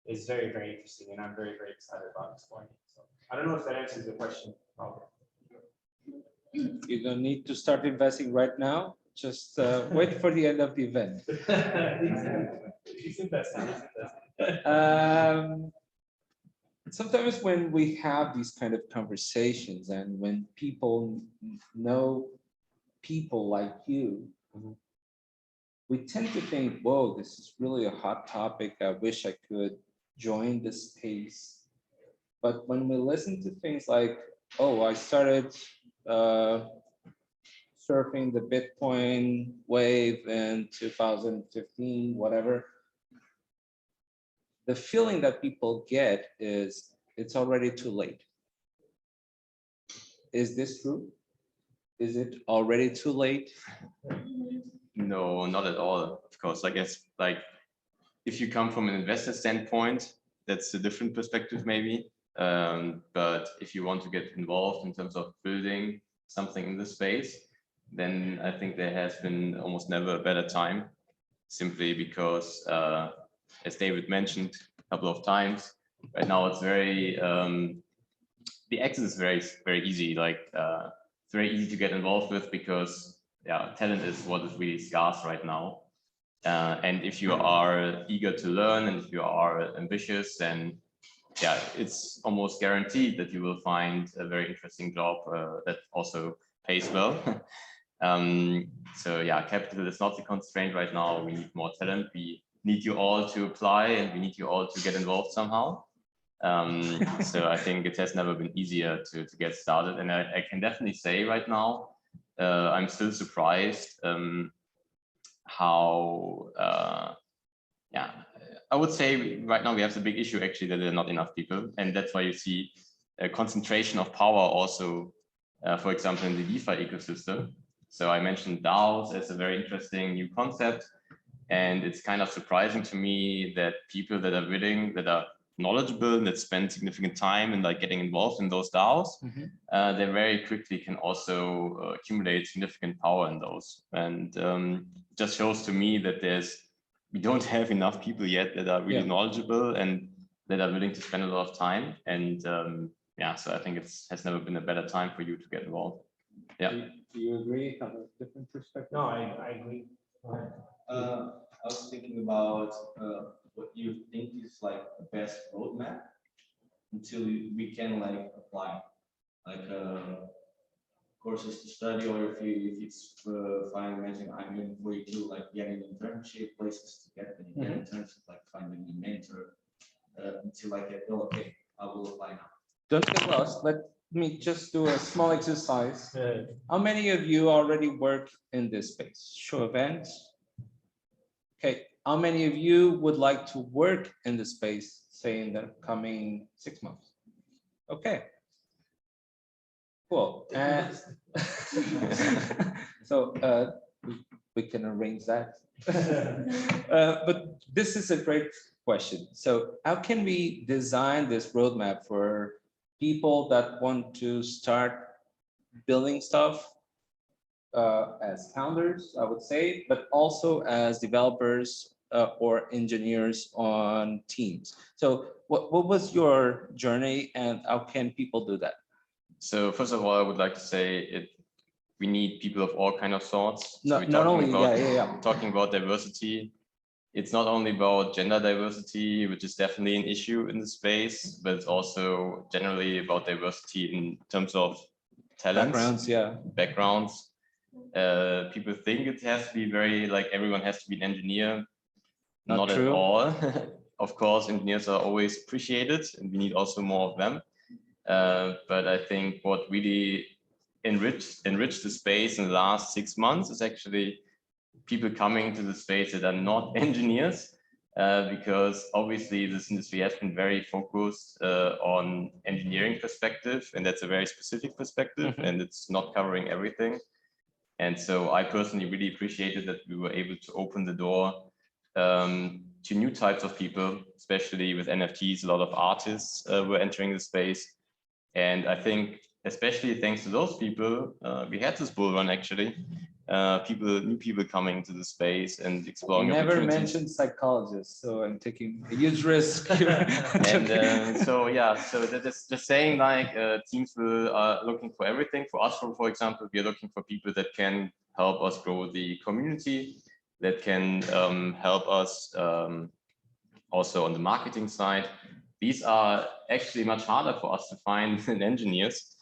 is very, very interesting, and I'm very, very excited about exploring it. So I don't know if that answers your question, Robert. You don't need to start investing right now. Just wait for the end of the event. He's investing. Sometimes when we have these kind of conversations, and when people know people like you, we tend to think, whoa, this is really a hot topic. I wish I could join this space. But when we listen to things like, oh, I started surfing the Bitcoin wave in 2015, whatever, the feeling that people get is it's already too late. Is this true? Is it already too late? No, not at all. Of course, I guess, like, if you come from an investor standpoint, that's a different perspective maybe. But if you want to get involved in terms of building something in the space, then I think there has been almost never a better time, simply because, as David mentioned a couple of times, right now it's very, the access is very, very easy. Like, it's very easy to get involved with, because talent is what is really scarce right now. And if you are eager to learn, and if you are ambitious, then it's almost guaranteed that you will find a very interesting job that also pays well. So capital is not the constraint right now. We need more talent. We need you all to apply, and we need you all to get involved somehow. So I think it has never been easier to get started. And I can definitely say right now I'm still surprised how, yeah, I would say right now we have the big issue actually that there are not enough people, and that's why you see a concentration of power also, for example, in the DeFi ecosystem. So I mentioned DAOs as a very interesting new concept, and it's kind of surprising to me that people that are willing, that are knowledgeable, and that spend significant time in like getting involved in those DAOs, they very quickly can also accumulate significant power in those. And just shows to me that we don't have enough people yet that are really knowledgeable and that are willing to spend a lot of time. And yeah, so I think has never been a better time for you to get involved. Yeah. Do you agree? Have a different perspective? No, I agree. I was thinking about what you think is like the best roadmap until we can like apply, like courses to study, or if it's fine mentioning, I mean, for you to like get an internship, places to get an internship, like finding a mentor until I get, oh, okay, I will apply now. Don't get lost. Let me just do a small exercise. How many of you already work in this space? Show of hands. Okay, how many of you would like to work in the space, say in the coming 6 months? Okay. Cool. And so we can arrange that. But this is a great question. So how can we design this roadmap for people that want to start building stuff as founders, I would say, but also as developers or engineers on teams? So what was your journey and how can people do that? So first of all, I would like to say we need people of all kind of sorts. No, So not only, talking about diversity, it's not only about gender diversity, which is definitely an issue in the space, but it's also generally about diversity in terms of talents, backgrounds. People think it has to be very like everyone has to be an engineer. Not at all. Of course, engineers are always appreciated, and we need also more of them. But I think what really enriched the space in the last 6 months is actually people coming to the space that are not engineers, because obviously this industry has been very focused on engineering perspective, and that's a very specific perspective, and it's not covering everything. And so I personally really appreciated that we were able to open the door to new types of people, especially with NFTs. A lot of artists were entering the space. And I think, especially thanks to those people, we had this bull run actually. New people coming to the space and exploring. Never mentioned psychologists, so I'm taking a huge risk. And so yeah, so that is just saying like teams are looking for everything. For us, for example, we are looking for people that can help us grow the community, that can help us also on the marketing side. These are actually much harder for us to find than engineers,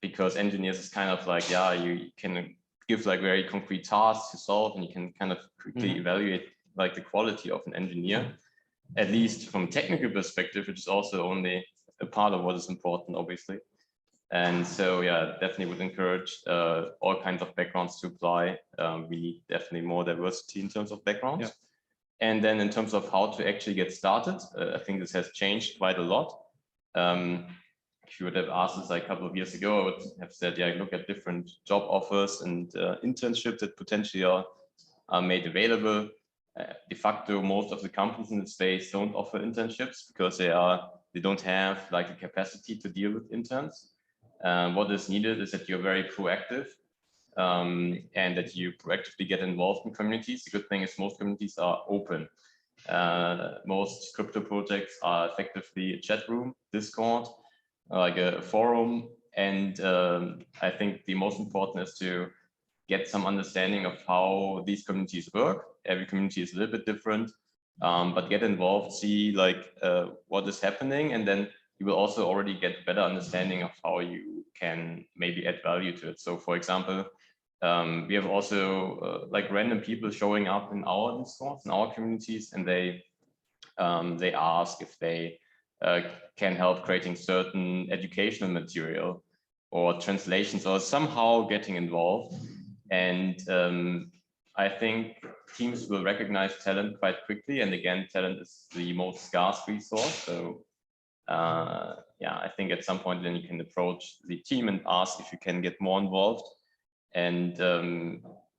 because engineers is kind of like, yeah, you can give like very concrete tasks to solve, and you can kind of quickly evaluate like the quality of an engineer, at least from a technical perspective, which is also only a part of what is important, obviously. And so, yeah, definitely would encourage all kinds of backgrounds to apply. We need definitely more diversity in terms of backgrounds. And then in terms of how to actually get started, I think this has changed quite a lot. If you would have asked us like a couple of years ago, I would have said, yeah, look at different job offers and internships that potentially are made available. De facto, most of the companies in the space don't offer internships because they don't have like the capacity to deal with interns. What is needed is that you're very proactive. And that you proactively get involved in communities. The good thing is most communities are open. Most crypto projects are effectively a chat room, Discord, like a forum. And I think the most important is to get some understanding of how these communities work. Every community is a little bit different, but get involved, see like what is happening, and then you will also already get better understanding of how you can maybe add value to it. So for example, we have also like random people showing up in our Discords, in our communities, and they ask if they can help creating certain educational material or translations or somehow getting involved. And I think teams will recognize talent quite quickly. And again, talent is the most scarce resource. So yeah, I think at some point then you can approach the team and ask if you can get more involved. And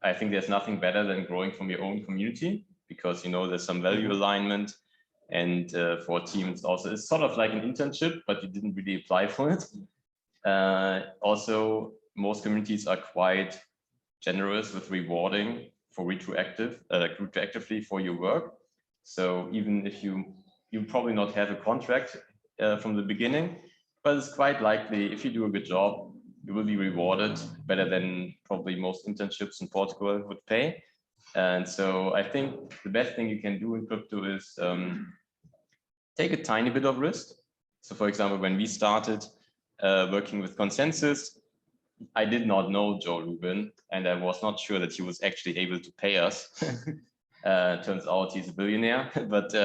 I think there's nothing better than growing from your own community, because you know there's some value alignment. And for teams also, it's sort of like an internship, but you didn't really apply for it. Also, most communities are quite generous with rewarding for retroactively for your work. So even if you probably not have a contract from the beginning, but it's quite likely if you do a good job, you will be rewarded better than probably most internships in Portugal would pay. And so I think the best thing you can do in crypto is take a tiny bit of risk. So for example, when we started working with Consensus, I did not know Joe Lubin, and I was not sure that he was actually able to pay us. Turns out he's a billionaire, but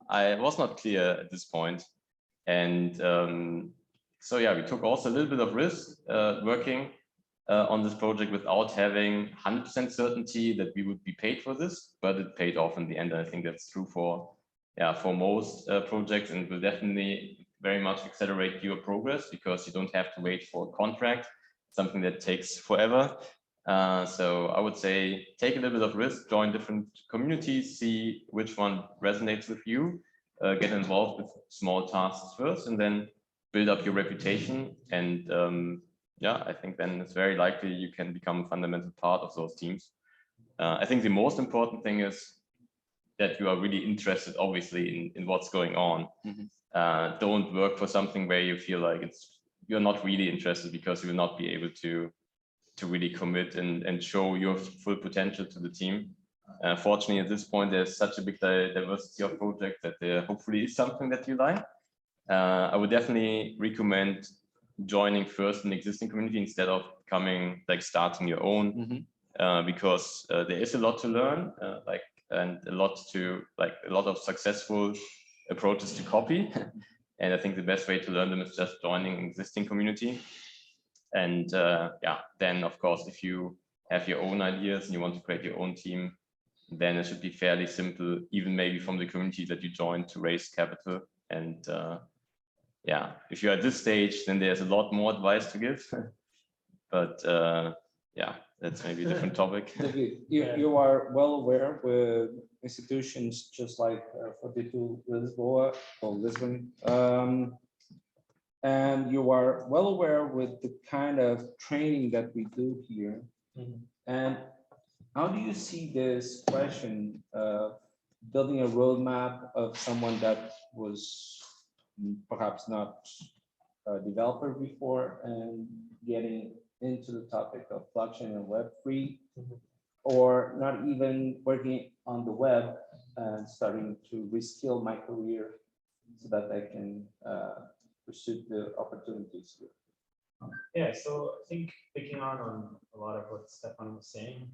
I was not clear at this point. And so yeah, we took also a little bit of risk working on this project without having 100% certainty that we would be paid for this, but it paid off in the end. And I think that's true for most projects, and will definitely very much accelerate your progress, because you don't have to wait for a contract, something that takes forever. So I would say take a little bit of risk, join different communities, see which one resonates with you, get involved with small tasks first, and then build up your reputation. And yeah, I think then it's very likely you can become a fundamental part of those teams. I think the most important thing is that you are really interested, obviously, in what's going on. Don't work for something where you feel like you're not really interested, because you will not be able to really commit and show your full potential to the team. Fortunately, at this point, there's such a big diversity of projects that there hopefully is something that you like. I would definitely recommend joining first an existing community instead of starting your own, because there is a lot to learn, and a lot of successful approaches to copy. And I think the best way to learn them is just joining an existing community. And yeah, then of course, if you have your own ideas and you want to create your own team, then it should be fairly simple, even maybe from the community that you joined, to raise capital. And yeah, if you're at this stage, then there's a lot more advice to give. But yeah, that's maybe a different topic. You are well aware with institutions just like 42Lisboa or Lisbon, and you are well aware with the kind of training that we do here. And how do you see this question of building a roadmap of someone that was perhaps not a developer before and getting into the topic of blockchain and Web3, or not even working on the web and starting to reskill my career so that I can pursue the opportunities here? Yeah, so I think picking on a lot of what Stefan was saying,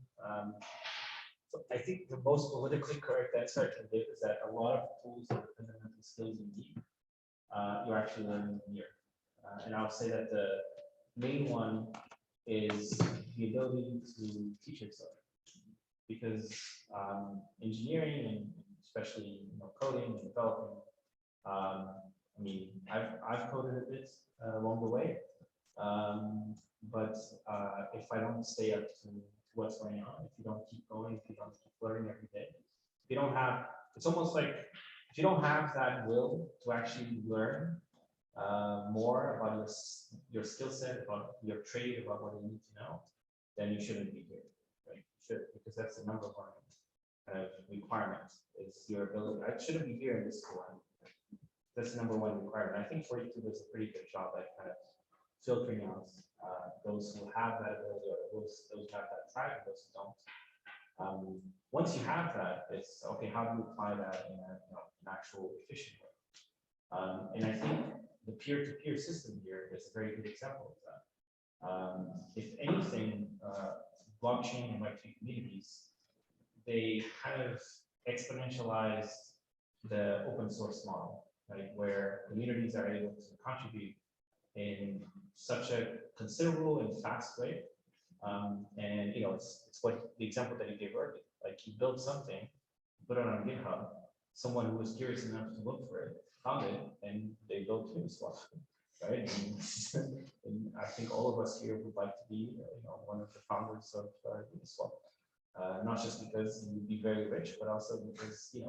so I think the most politically correct answer I can give is that a lot of tools and fundamental skills you need, you're actually learning here. And I would say that the main one is the ability to teach yourself, because engineering, and especially coding and developing, I mean, I've coded a bit along the way, but if I don't stay up to what's going on, if you don't keep going, if you don't keep learning every day, if you don't have, it's almost like if you don't have that will to actually learn more about your skill set, about your trade, about what you need to know, then you shouldn't be here, right? You should, because that's the number one kind of requirement, is your ability. I shouldn't be here in this school. That's the number one requirement. I think 42 does a pretty good job at kind of filtering out those who have that ability, or those who have that drive, and those who don't. Once you have that, it's okay, how do you apply that in an actual efficient way? And I think the peer-to-peer system here is a very good example of that. If anything, blockchain and Web3 communities, they kind of exponentialize the open source model, right? Where communities are able to contribute in such a considerable and fast way. And it's what the example that you gave earlier. Like you build something, put it on GitHub. Someone who was curious enough to look for it found it, and they built Uniswap, right? And I think all of us here would like to be, one of the founders of Uniswap. Not just because you would be very rich, but also because you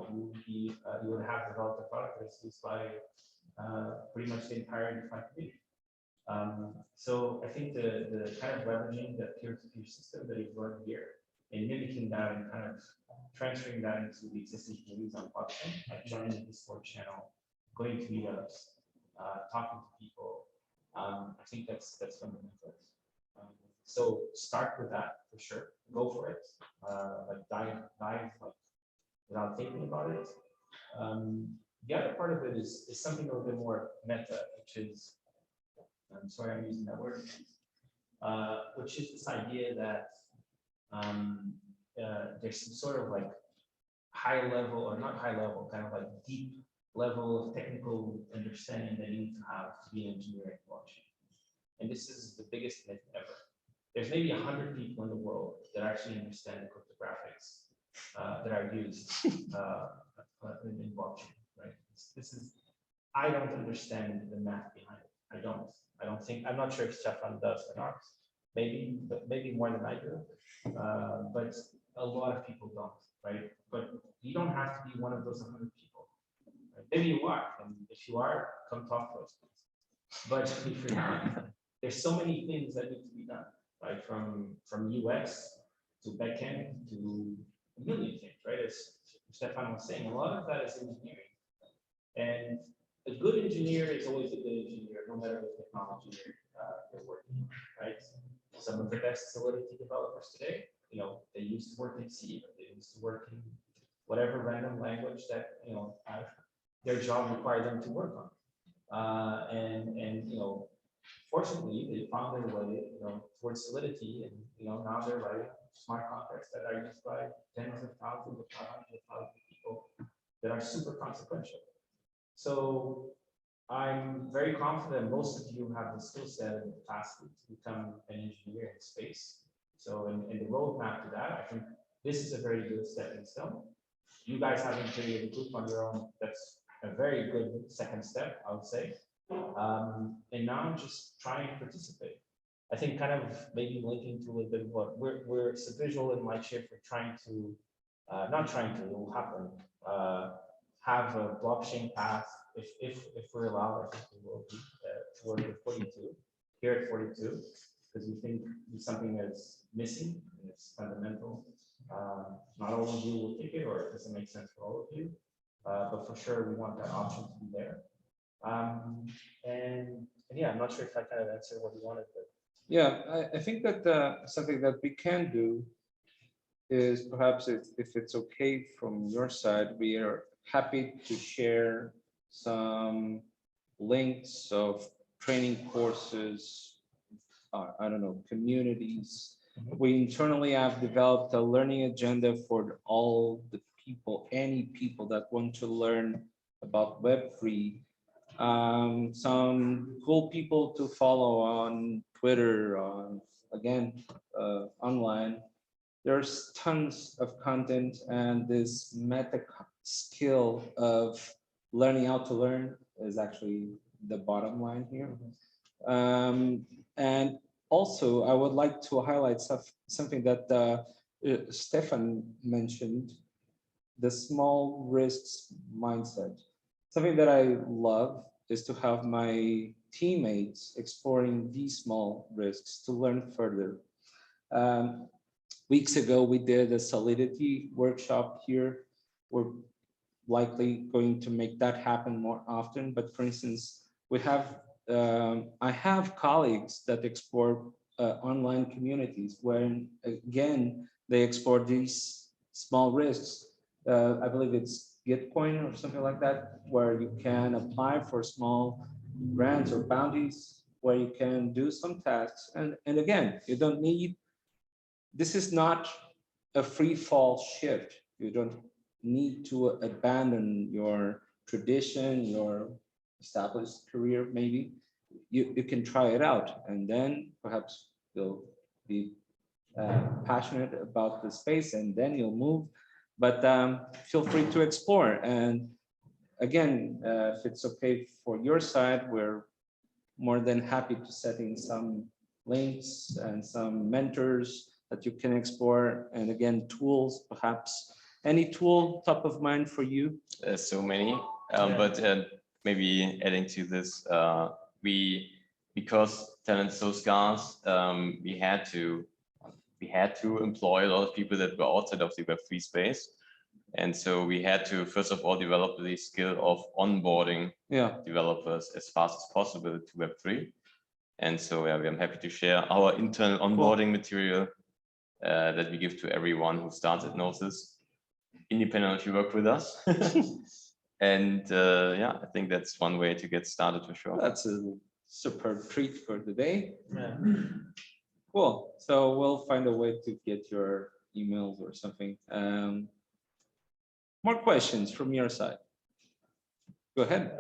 would have developed a product that's used by pretty much the entire DeFi community. So I think the kind of leveraging that peer-to-peer system that you've learned here and mimicking that and kind of transferring that into the existing communities on blockchain, like joining the Discord channel, going to meetups, talking to people. I think that's fundamental. So start with that for sure. Go for it. Like dive like without thinking about it. The other part of it is something a little bit more meta, which is, I'm sorry I'm using that word, which is this idea that there's some sort of like high level, or not high level, kind of like deep level of technical understanding that you need to have to be an engineer in blockchain. And this is the biggest myth ever. There's maybe 100 people in the world that actually understand the cryptographics that are used in blockchain, right? I don't understand the math behind it. I'm not sure if Stefan does or not. Maybe, but maybe more than I do. But a lot of people don't, right? But you don't have to be one of those 100 people. Right? Maybe you are, and if you are, come talk to us. But if you're not, there's so many things that need to be done, right? From UX to backend to a million things, right? As Stefan was saying, a lot of that is engineering. And a good engineer is always a good engineer, no matter what technology they're working on, right? Some of the best Solidity developers today, they used to work in C, or they used to work in whatever random language that their job required them to work on. And fortunately, they found their way, towards Solidity, and now they're writing smart contracts that are used by tens of thousands of people that are super consequential. So I'm very confident most of you have the skill set and capacity to become an engineer in space. So in the roadmap to that, I think this is a very good stepping stone. You guys having created a group on your own, that's a very good second step, I would say. And now I'm just trying to participate. I think kind of maybe linking to a little bit of what we're Subvisual and Lightshift, we're trying to, not trying to, it will happen, have a blockchain path, if we're allowed, I think we will be, toward the 42, here at 42, because we think it's something that's missing and it's fundamental. Not all of you will take it, or it doesn't make sense for all of you, but for sure we want that option to be there. And yeah, I'm not sure if I kind of answered what you wanted, but yeah, I think that something that we can do is perhaps if it's okay from your side, we are happy to share some links of training courses, I don't know, communities. We internally have developed a learning agenda for all the people, any people that want to learn about Web3. Some cool people to follow on Twitter, online. There's tons of content, and this meta skill of learning how to learn is actually the bottom line here. And also, I would like to highlight something that Stefan mentioned, the small risks mindset. Something that I love is to have my teammates exploring these small risks to learn further. Weeks ago, we did a Solidity workshop here. We're likely going to make that happen more often. But for instance, we have I have colleagues that explore online communities where, again, they explore these small risks. I believe it's Gitcoin or something like that, where you can apply for small grants or bounties, where you can do some tasks. And again, you don't need, this is not a free fall shift. You don't need to abandon your tradition, your established career, maybe. you can try it out, and then perhaps you'll be passionate about the space, and then you'll move. But feel free to explore. And again, if it's okay for your side, we're more than happy to set in some links and some mentors that you can explore. And again, tools, perhaps any tool top of mind for you? There's so many, but maybe adding to this, because talent is so scarce, we had to employ a lot of people that were outside of the Web3 space. And so we had to, first of all, develop the skill of onboarding developers as fast as possible to Web3. And so I'm happy to share our internal onboarding material that we give to everyone who starts at Gnosis, independent if you work with us. And I think that's one way to get started for sure. That's a superb treat for the day. Cool. So we'll find a way to get your emails or something. More questions from your side. Go ahead.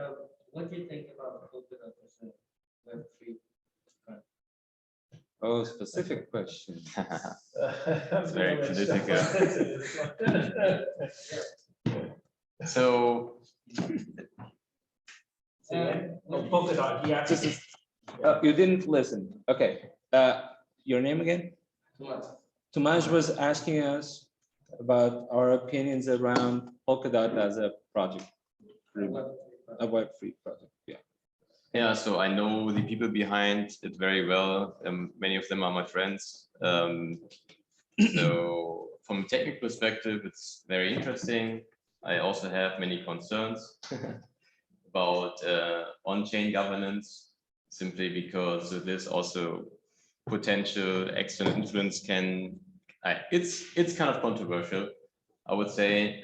What do you think about Polkadot as a Web3? Oh, specific question. It's very political. So, Polkadot, he asked. You didn't listen. Okay. Your name again? Tomas was asking us about our opinions around Polkadot as a project, a Web3 project. Yeah. Yeah, so I know the people behind it very well. Many of them are my friends. So from a technical perspective, it's very interesting. I also have many concerns about on-chain governance, simply because there's also potential external influence can, it's kind of controversial, I would say.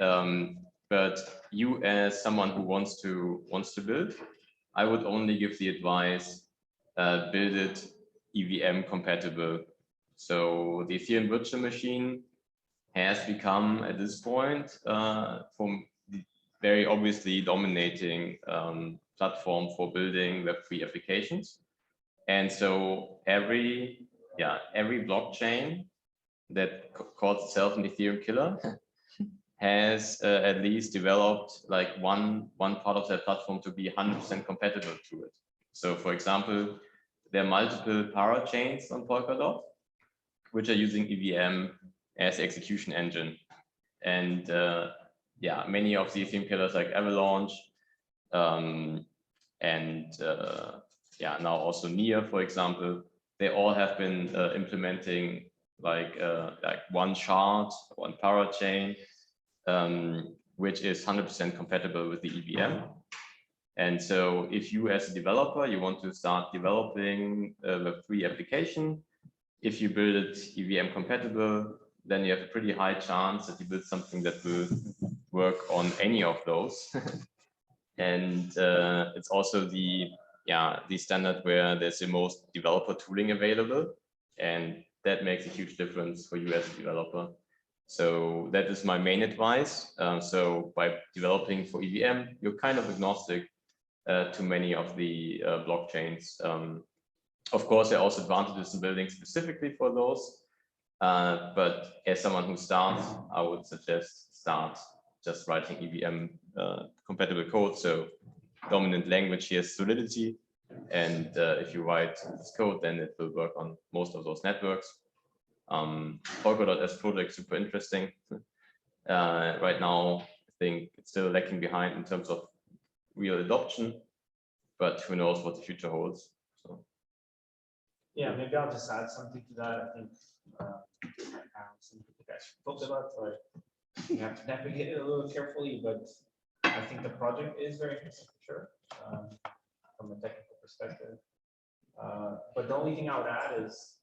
But you as someone who wants to build, I would only give the advice, build it EVM compatible. So the Ethereum virtual machine has become at this point from the very obviously dominating platform for building Web3 applications. And so every blockchain that calls itself an Ethereum killer has at least developed like one part of their platform to be 100% compatible to it. So for example, there are multiple parachains on Polkadot, which are using EVM as the execution engine. And many of the Ethereum killers like Avalanche now also Nia, for example, they all have been implementing like one shard, one parachain, which is 100% compatible with the EVM. And so if you as a developer, you want to start developing a Web3 application, if you build it EVM compatible, then you have a pretty high chance that you build something that will work on any of those. And it's also the standard where there's the most developer tooling available, and that makes a huge difference for you as a developer. So that is my main advice. So by developing for EVM, you're kind of agnostic to many of the blockchains. Of course, there are also advantages in building specifically for those. But as someone who starts, I would suggest start just writing EVM compatible code. So dominant language here is Solidity. And if you write this code, then it will work on most of those networks. Polkadot as project, super interesting. Right now, I think it's still lacking behind in terms of real adoption, but who knows what the future holds. So. Yeah, maybe I'll just add something to that. I think some people guys talked about, so you have to navigate it a little carefully, but I think the project is very interesting for sure, from a technical perspective. But the only thing I would add is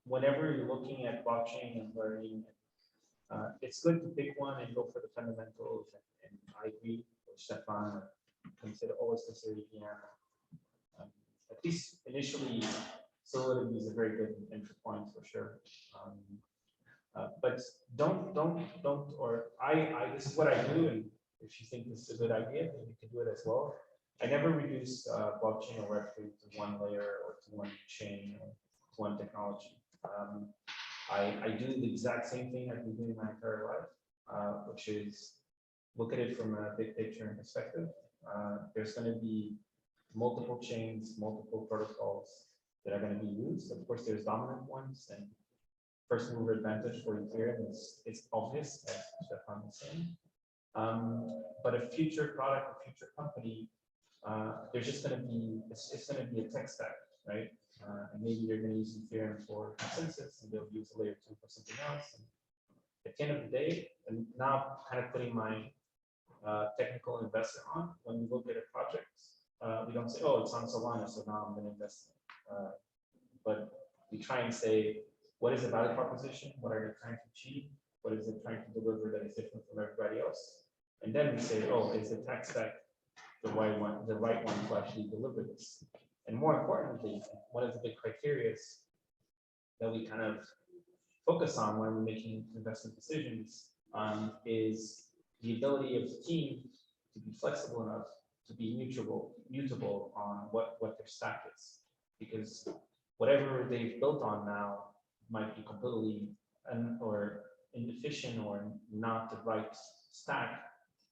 whenever you're looking at blockchain and learning, it's good to pick one and go for the fundamentals. And I agree with Stefan, always consider EVM. At least initially, Solidity is a very good entry point for sure. But this is what I do, and if you think this is a good idea, then you can do it as well. I never reduce blockchain or Web3 to one layer or to one chain or to one technology. I do the exact same thing I've been doing my entire life, which is look at it from a big picture and perspective. There's going to be multiple chains, multiple protocols that are going to be used. Of course, there's dominant ones, and first mover advantage for Ethereum is obvious, as Stefan was saying. But a future product, a future company, there's just going to be, it's going to be a tech stack, right? And maybe they're going to use Ethereum for consensus, and they'll use a layer 2 for something else. And at the end of the day, and now kind of putting my technical investor on, when we look at a project, we don't say, oh, it's on Solana, so now I'm going to invest in it. But we try and say, what is the value proposition? What are they trying to achieve? What is it trying to deliver that is different from everybody else? And then we say, oh, is the tech stack the right one to actually deliver this? And more importantly, one of the big criteria that we kind of focus on when we're making investment decisions is the ability of the team to be flexible enough to be mutable on what their stack is. Because whatever they've built on now might be completely or inefficient or not the right stack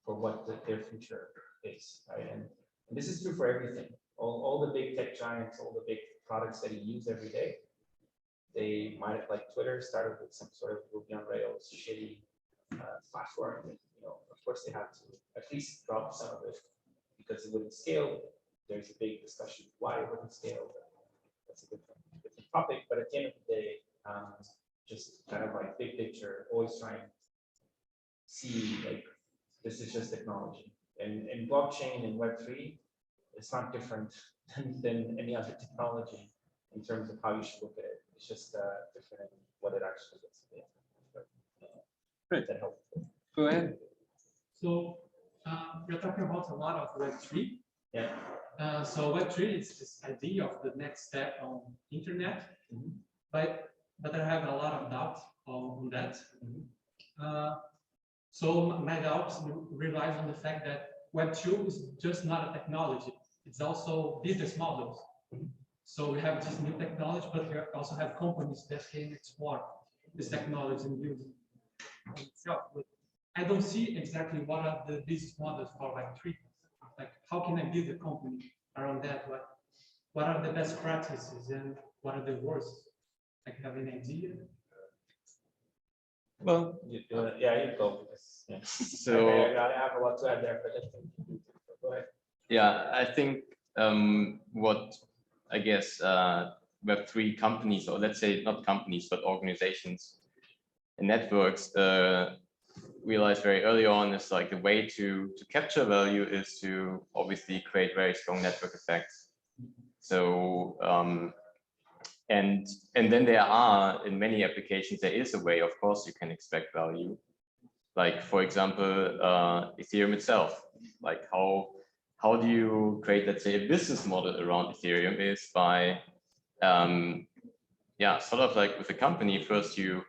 for what their future is, right? And this is true for everything. All the big tech giants, all the big products that you use every day, they might, like Twitter, started with some sort of Ruby on Rails shitty platform. And, of course, they have to at least drop some of it because it wouldn't scale. There's a big discussion why it wouldn't scale. That's a different topic. But at the end of the day, just kind of like big picture, always trying to see like this is just technology. And blockchain and Web3, it's not different than any other technology in terms of how you should look at it. It's just different in what it actually is. Great. That helps. Go ahead. So we're talking about a lot of Web3. Yeah. So Web3 is this idea of the next step on internet, but I have a lot of doubts on that. So my doubts relies on the fact that Web2 is just not a technology; it's also business models. So we have this new technology, but we also have companies that can explore this technology and use it itself. But I don't see exactly what are the business models for Web3. Like, how can I build a company around that? What are the best practices and what are the worst? Like, have an idea? Well, Yeah, you go. Yeah. so I have a lot to add there, but go ahead. yeah, I think what I guess Web3 companies, or let's say not companies, but organizations and networks realized very early on is like the way to capture value is to obviously create very strong network effects. So and then there are, in many applications, there is a way, of course, you can expect value. Like, for example, Ethereum itself. Like, how do you create, let's say, a business model around Ethereum is by, yeah, sort of like with a company, first you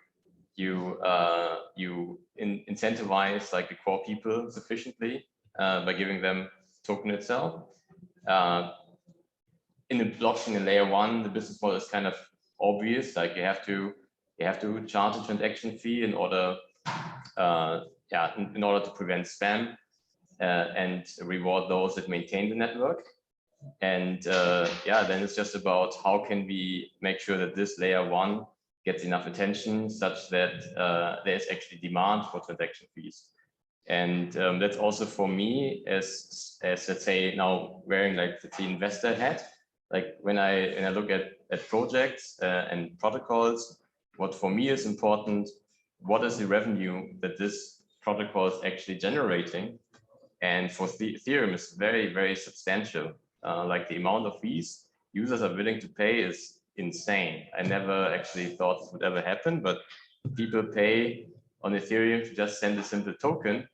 incentivize like the core people sufficiently by giving them token itself. In the blockchain in layer 1, the business model is kind of obvious. Like you have to charge a transaction fee in order, in order to prevent spam and reward those that maintain the network. And then it's just about how can we make sure that this layer 1 gets enough attention such that there's actually demand for transaction fees. And that's also for me as let's say now wearing like the investor hat. Like when I look at projects and protocols, what for me is important, what is the revenue that this protocol is actually generating? And for Ethereum is very, very substantial. Like the amount of fees users are willing to pay is insane. I never actually thought this would ever happen, but people pay on Ethereum to just send a simple token.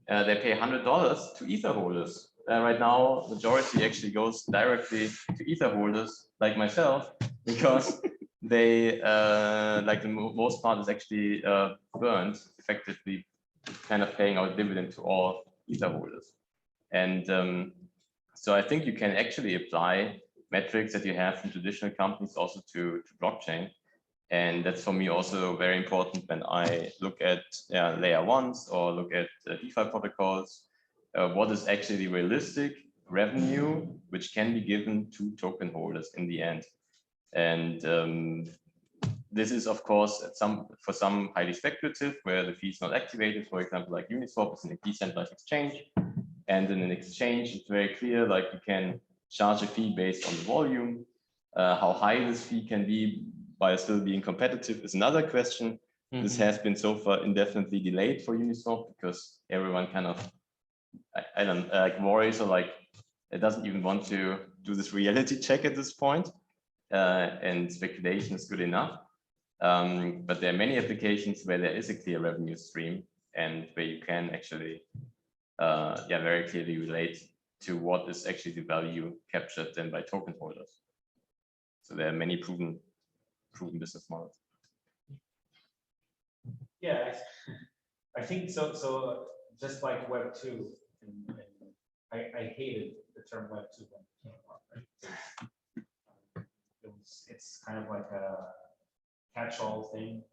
They pay $100 to Ether holders. Right now, majority actually goes directly to Ether holders like myself, because they like the most part is actually burned, effectively kind of paying out dividend to all Ether holders. And So I think you can actually apply metrics that you have from traditional companies also to blockchain. And that's for me also very important when I look at layer ones or look at DeFi protocols. What is actually realistic revenue which can be given to token holders in the end? And this is, of course, for some highly speculative, where the fee is not activated. For example, like Uniswap is a decentralized exchange, and in an exchange, it's very clear, like you can charge a fee based on the volume. How high this fee can be while still being competitive is another question. This has been so far indefinitely delayed for Uniswap because everyone kind of, I don't like worries or like it doesn't even want to do this reality check at this point. And speculation is good enough. But there are many applications where there is a clear revenue stream and where you can actually very clearly relate to what is actually the value captured then by token holders. So there are many proven business models. Yeah, I think so. So just like Web 2, and I hated the term Web 2 when it came out, right? It's kind of like a catch-all thing,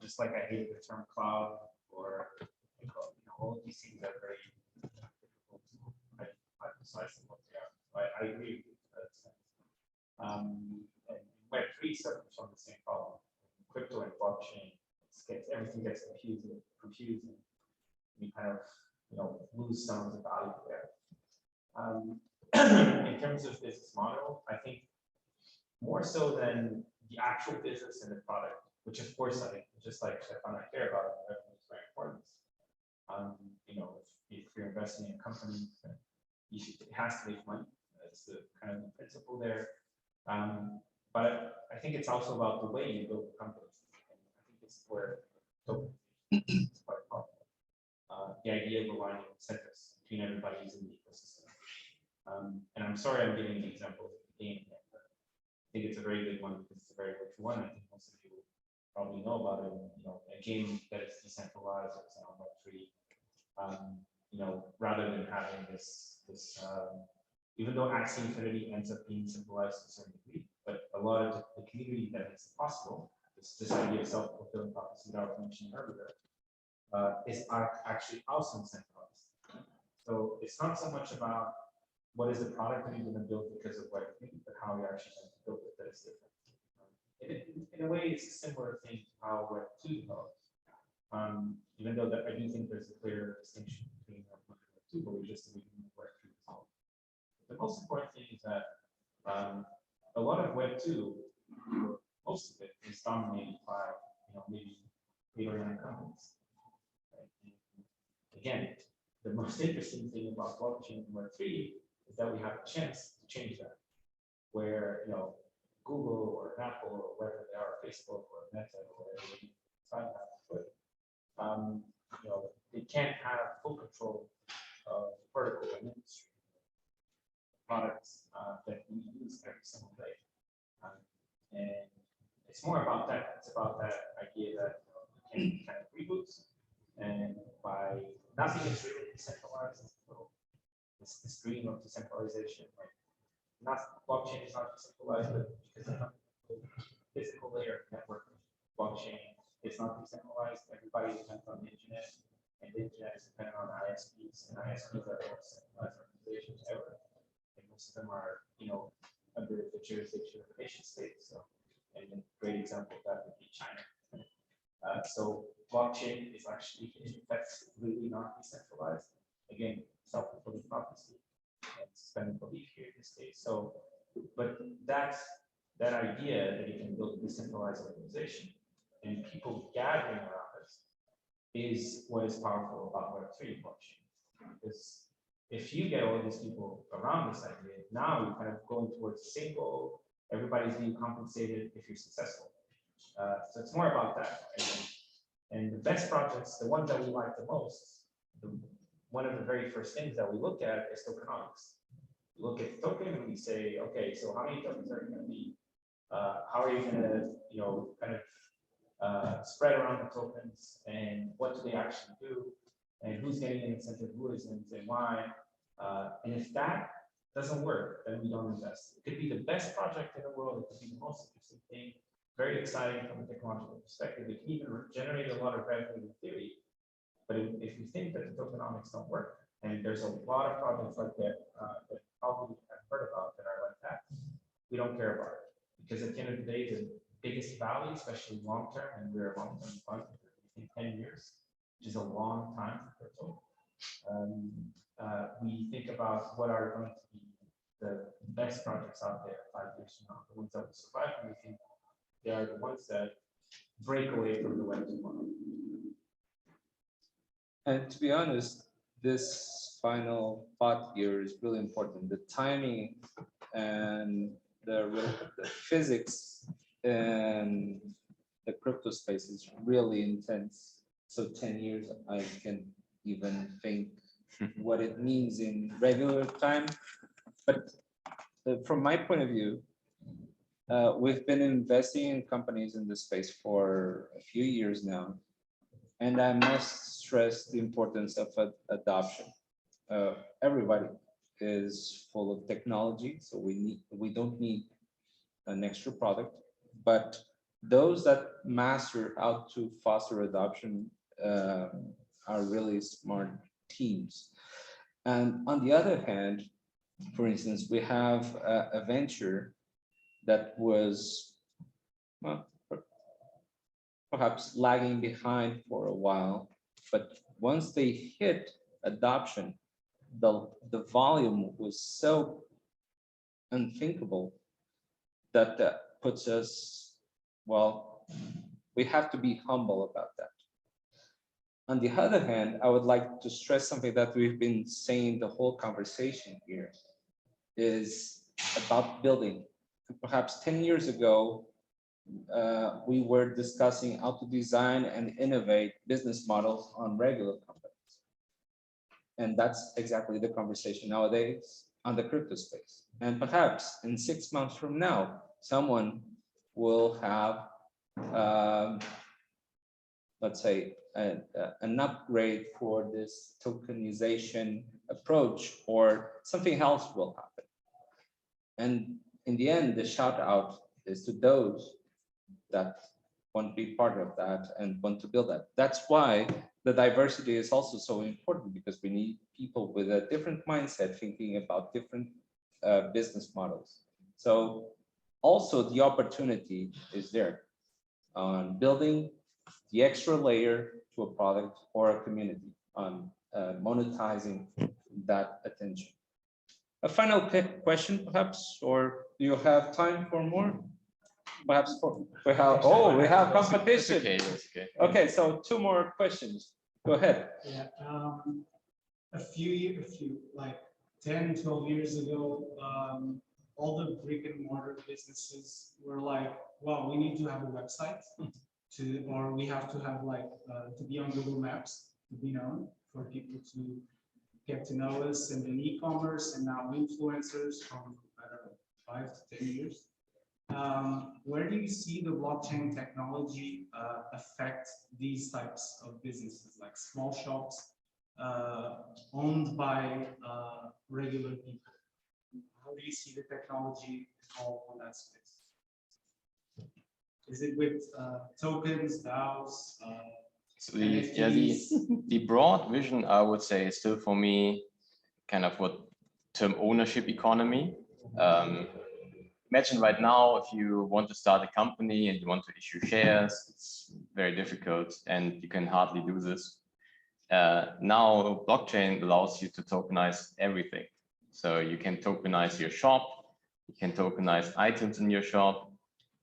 just like I hated the term cloud, or all of these things are very difficult to emphasize what they are. I agree with that. And Web3 suffers from the same problem. Crypto and blockchain, everything gets confused, and you kind of lose some of the value there. In terms of business model, I think more so than the actual business and the product, which of course just like Stefan, I care about, and revenue is very important. If you're investing in a company, it has to make money. That's the kind of the principle there. But I think it's also about the way you build the company. And I think this is where tokenization is quite powerful. The idea of aligning incentives between everybody using the ecosystem. And I'm sorry I'm giving the example of the game again, but I think it's a very good one because it's a very virtual one. I think most of you probably know about it. A game that is decentralized, it's on Web3. Rather than having this even though Axie Infinity ends up being centralized to a certain degree, but a lot of the community that makes it possible, this idea of self-fulfilling prophecy that I was mentioning earlier, is actually also centralized. So it's not so much about what is the product that you're going to build because of Web3, but how you're actually going to build it that is different. In a way, it's a similar thing to how Web2 develops. Even though I do think there's a clear distinction between Web1 and Web2, but we're just the beginning of Web3 as well. The most important thing is that a lot of Web2, most of it, is dominated by maybe 8 or 9 companies. Right? Again, the most interesting thing about blockchain and Web3 is that we have a chance to change that, where Google or Apple or wherever they are, Facebook or Meta or whatever you decide to put, they can't have full control of vertical and industry products that we use every single day. And it's more about that. It's about that idea that you can kind of reboot, and by nothing is really decentralized. This dream of decentralization, like blockchain is not decentralized, but because of the physical layer of network blockchain, it's not decentralized. Everybody depends on the internet, and the internet is dependent on ISPs, and ISPs are the most centralized organizations ever. And most of them are, under the jurisdiction of the nation state. So, and a great example of that would be China. So blockchain is actually, in fact, really not decentralized. Again, self-fulfilling prophecy and suspended belief here in this case. So, but that idea that you can build a decentralized organization and people gathering around this is what is powerful about Web3 blockchain. Because if you get all these people around this idea, now you're kind of going towards a single, everybody's being compensated if you're successful. So it's more about that. And the best projects, the ones that we like the most, one of the very first things that we look at is tokenomics. We look at the token and we say, okay, so how many tokens are you going to need? How are you going to, kind of spread around the tokens, and what do they actually do? And who's getting an incentive, who isn't, and why? And if that doesn't work, then we don't invest. It could be the best project in the world, it could be the most interesting thing, very exciting from a technological perspective. It can even generate a lot of revenue in theory. But if you think that the tokenomics don't work, and there's a lot of projects like that that probably have heard about that are like that, we don't care about it. Because at the end of the day, the biggest value, especially long term, and we're a long term fund, in 10 years, which is a long time for crypto. We think about what are going to be the best projects out there 5 years from now, the ones that will survive, and we think they are the ones that break away from the Web2 model. And to be honest, this final thought here is really important. The timing and the physics in the crypto space is really intense. So 10 years, I can even think what it means in regular time. But from my point of view, we've been investing in companies in this space for a few years now. And I must stress the importance of adoption. Everybody is full of technology, so we don't need an extra product. But those that master how to foster adoption are really smart teams. And on the other hand, for instance, we have a venture that was, well, perhaps lagging behind for a while, but once they hit adoption, the volume was so unthinkable that that puts us, well, we have to be humble about that. On the other hand, I would like to stress something that we've been saying the whole conversation here is about building. Perhaps 10 years ago, we were discussing how to design and innovate business models on regular companies. And that's exactly the conversation nowadays on the crypto space. And perhaps in 6 months from now, someone will have, let's say, an upgrade for this tokenization approach, or something else will happen. And in the end, the shout out is to those that want to be part of that and want to build that. That's why the diversity is also so important, because we need people with a different mindset thinking about different business models. So also the opportunity is there on building the extra layer to a product or a community, on monetizing that attention. A final question, perhaps, or do you have time for more? Perhaps we have competition. Okay, that's okay. Okay, so 2 more questions. Go ahead. Yeah, a few like 10, 12 years ago, all the brick and mortar businesses were like, well, we need to have a website or we have to have like to be on Google Maps to be known, for people to get to know us, and then e-commerce, and now influencers from, I don't know, 5 to 10 years. Where do you see the blockchain technology affect these types of businesses, like small shops owned by regular people? How do you see the technology evolve on that space? Is it with tokens, DAOs? So the broad vision, I would say, is still for me kind of what term ownership economy. Imagine right now, if you want to start a company and you want to issue shares, it's very difficult and you can hardly do this. Now blockchain allows you to tokenize everything. So you can tokenize your shop, you can tokenize items in your shop.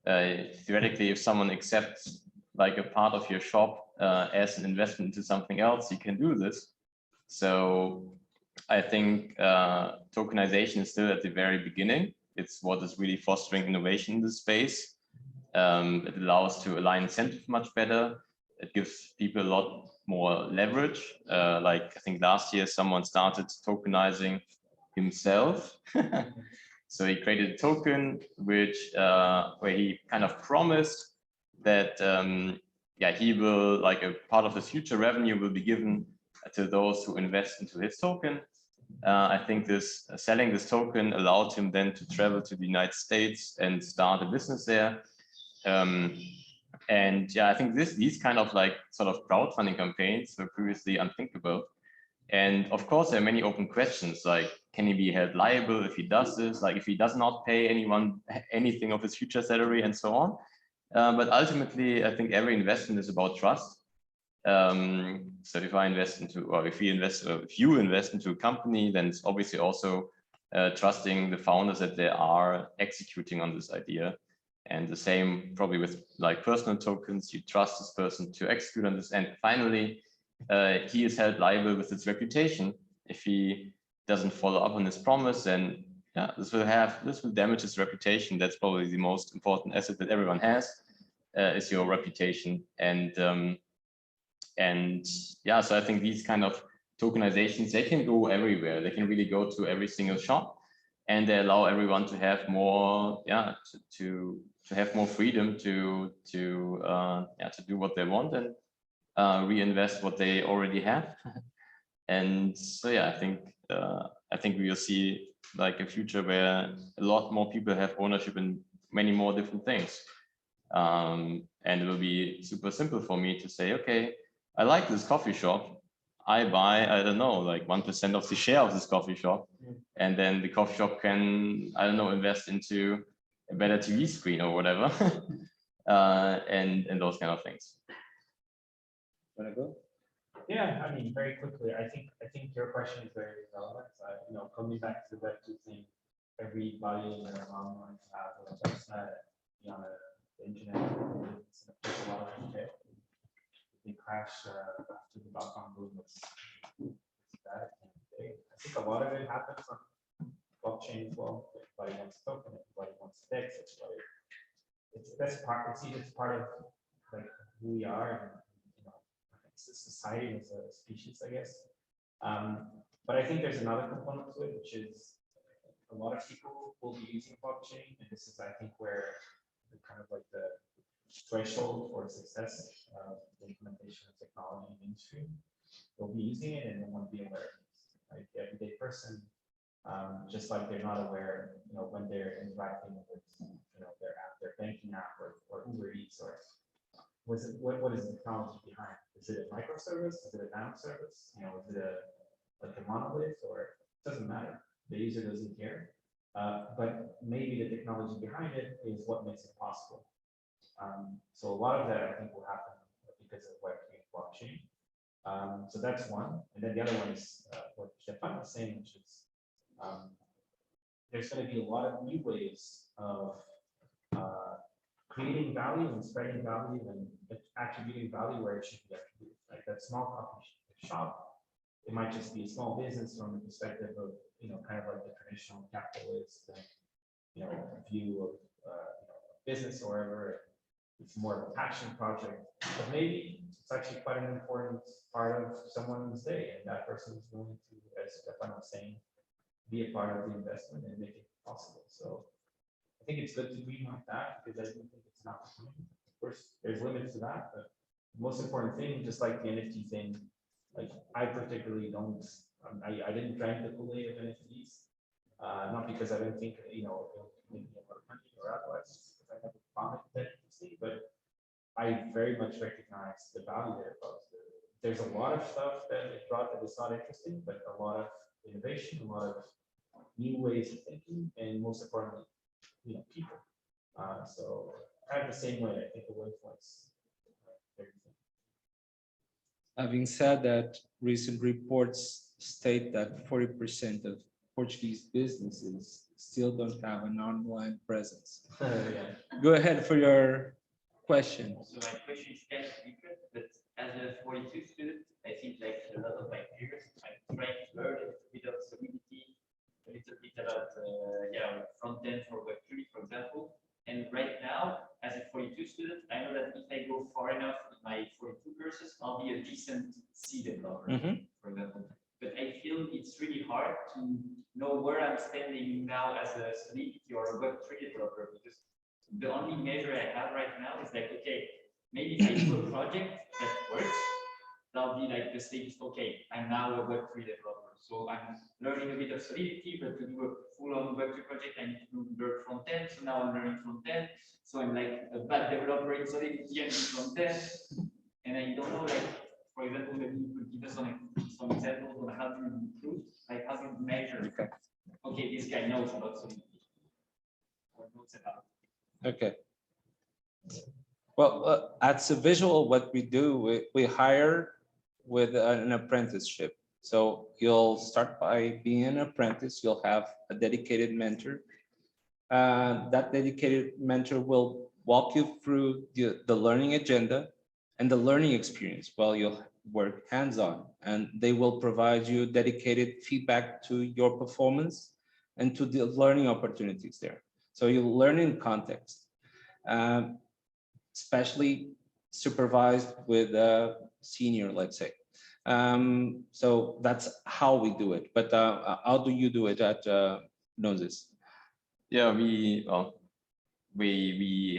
Theoretically, if someone accepts like a part of your shop as an investment into something else, you can do this. So I think tokenization is still at the very beginning. It's what is really fostering innovation in this space. It allows to align incentive much better. It gives people a lot more leverage. Like I think last year, someone started tokenizing himself. So he created a token which where he kind of promised that yeah, he will, like, a part of his future revenue will be given to those who invest into his token. I think this selling this token allowed him then to travel to the United States and start a business there. And yeah, I think these kind of like sort of crowdfunding campaigns were previously unthinkable. And of course, there are many open questions like, can he be held liable if he does this? Like if he does not pay anyone anything of his future salary and so on. But ultimately, I think every investment is about trust. So if I invest into, or if you invest into a company, then it's obviously also trusting the founders that they are executing on this idea. And the same probably with like personal tokens, you trust this person to execute on this. And finally, he is held liable with his reputation. If he doesn't follow up on his promise, then yeah, this will damage his reputation. That's probably the most important asset that everyone has, is your reputation. And yeah, so I think these kind of tokenizations, they can go everywhere. They can really go to every single shop, and they allow everyone to have more, yeah, to have more freedom to do what they want and reinvest what they already have. And so yeah, I think we will see like a future where a lot more people have ownership in many more different things. And it will be super simple for me to say, okay, I like this coffee shop. I buy, I don't know, like 1% of the share of this coffee shop. And then the coffee shop can, I don't know, invest into a better TV screen or whatever. And those kind of things. Wanna go? Yeah, I mean, very quickly, I think your question is very relevant. You know, coming back to the Web2 thing, everybody in their online have a website, be on the internet, it's a lot of shit. The crash after the dot-com boom was bad. I think a lot of it happens on blockchain as well. Everybody wants a token, everybody wants DEX, everybody. That's part. It's part of like who we are, and you know, it's a society as a species, I guess. But I think there's another component to it, which is a lot of people will be using blockchain, and this is, I think, where the kind of like the threshold for success of the implementation of technology in the industry. They'll be using it and they won't be aware of it. Like the everyday person, just like they're not aware, you know, when they're interacting with, you know, their app, their banking app, or Uber Eats, or what is the technology behind? Is it a microservice? Is it a nanoservice? You know, is it like a monolith, or it doesn't matter. The user doesn't care. But maybe the technology behind it is what makes it possible. So a lot of that, I think, will happen because of Web3 blockchain. So that's one. And then the other one is what Stefan was saying, which is there's going to be a lot of new ways of creating value and spreading value and attributing value where it should be attributed. Like that small coffee shop, it might just be a small business from the perspective of, you know, kind of like the traditional capitalist, you know, view of you know, business or whatever. It's more of a passion project, but maybe it's actually quite an important part of someone's day, and that person is willing to, as Stefan was saying, be a part of the investment and make it possible. So I think it's good to dream like that, because I do think it's an opportunity. Of course, there's limits to that, but the most important thing, just like the NFT thing, like I particularly don't, I didn't drink the Kool-Aid of NFTs, not because I don't think, you know, it'll make me a lot of money or otherwise, because I never found it that interesting, but I very much recognize the value that it brought. There's a lot of stuff that it brought that is not interesting, but a lot of innovation, a lot of new ways of thinking, and most importantly, you know, people. So kind of the same way, I think it will influence everything. Having said that, recent reports state that 40% of Portuguese businesses still don't have an online presence. Yeah. Go ahead for your question. So my question is kind of different, but as a 42 student, I think like a lot of my peers, I'm trying to learn a little bit of Solidity, a little bit about front end for Web3, for example. And right now, as a 42 student, I know that if I go far enough in my 42 courses, I'll be a decent C developer, for example. But I feel it's really hard to know where I'm standing now as a Solidity or a Web3 developer, because the only measure I have right now is like, okay, maybe if I do a project that works, that'll be like the stage, okay, I'm now a Web3 developer. So I'm learning a bit of Solidity, but to do a full-on Web3 project, I need to learn front-end. So now I'm learning front-end. So I'm like a bad developer in Solidity and in front-end. And I don't know, like, for example, maybe you could give us some examples on how to improve, like how to measure. Okay, this guy knows about Solidity. Or knows about. Okay. Well, at Subvisual, what we do, we hire with an apprenticeship. So you'll start by being an apprentice. You'll have a dedicated mentor. That dedicated mentor will walk you through the learning agenda and the learning experience while you'll work hands-on. And they will provide you dedicated feedback to your performance and to the learning opportunities there. So you'll learn in context. Especially supervised with a senior, let's say. So that's how we do it. But how do you do it at Gnosis? Yeah, we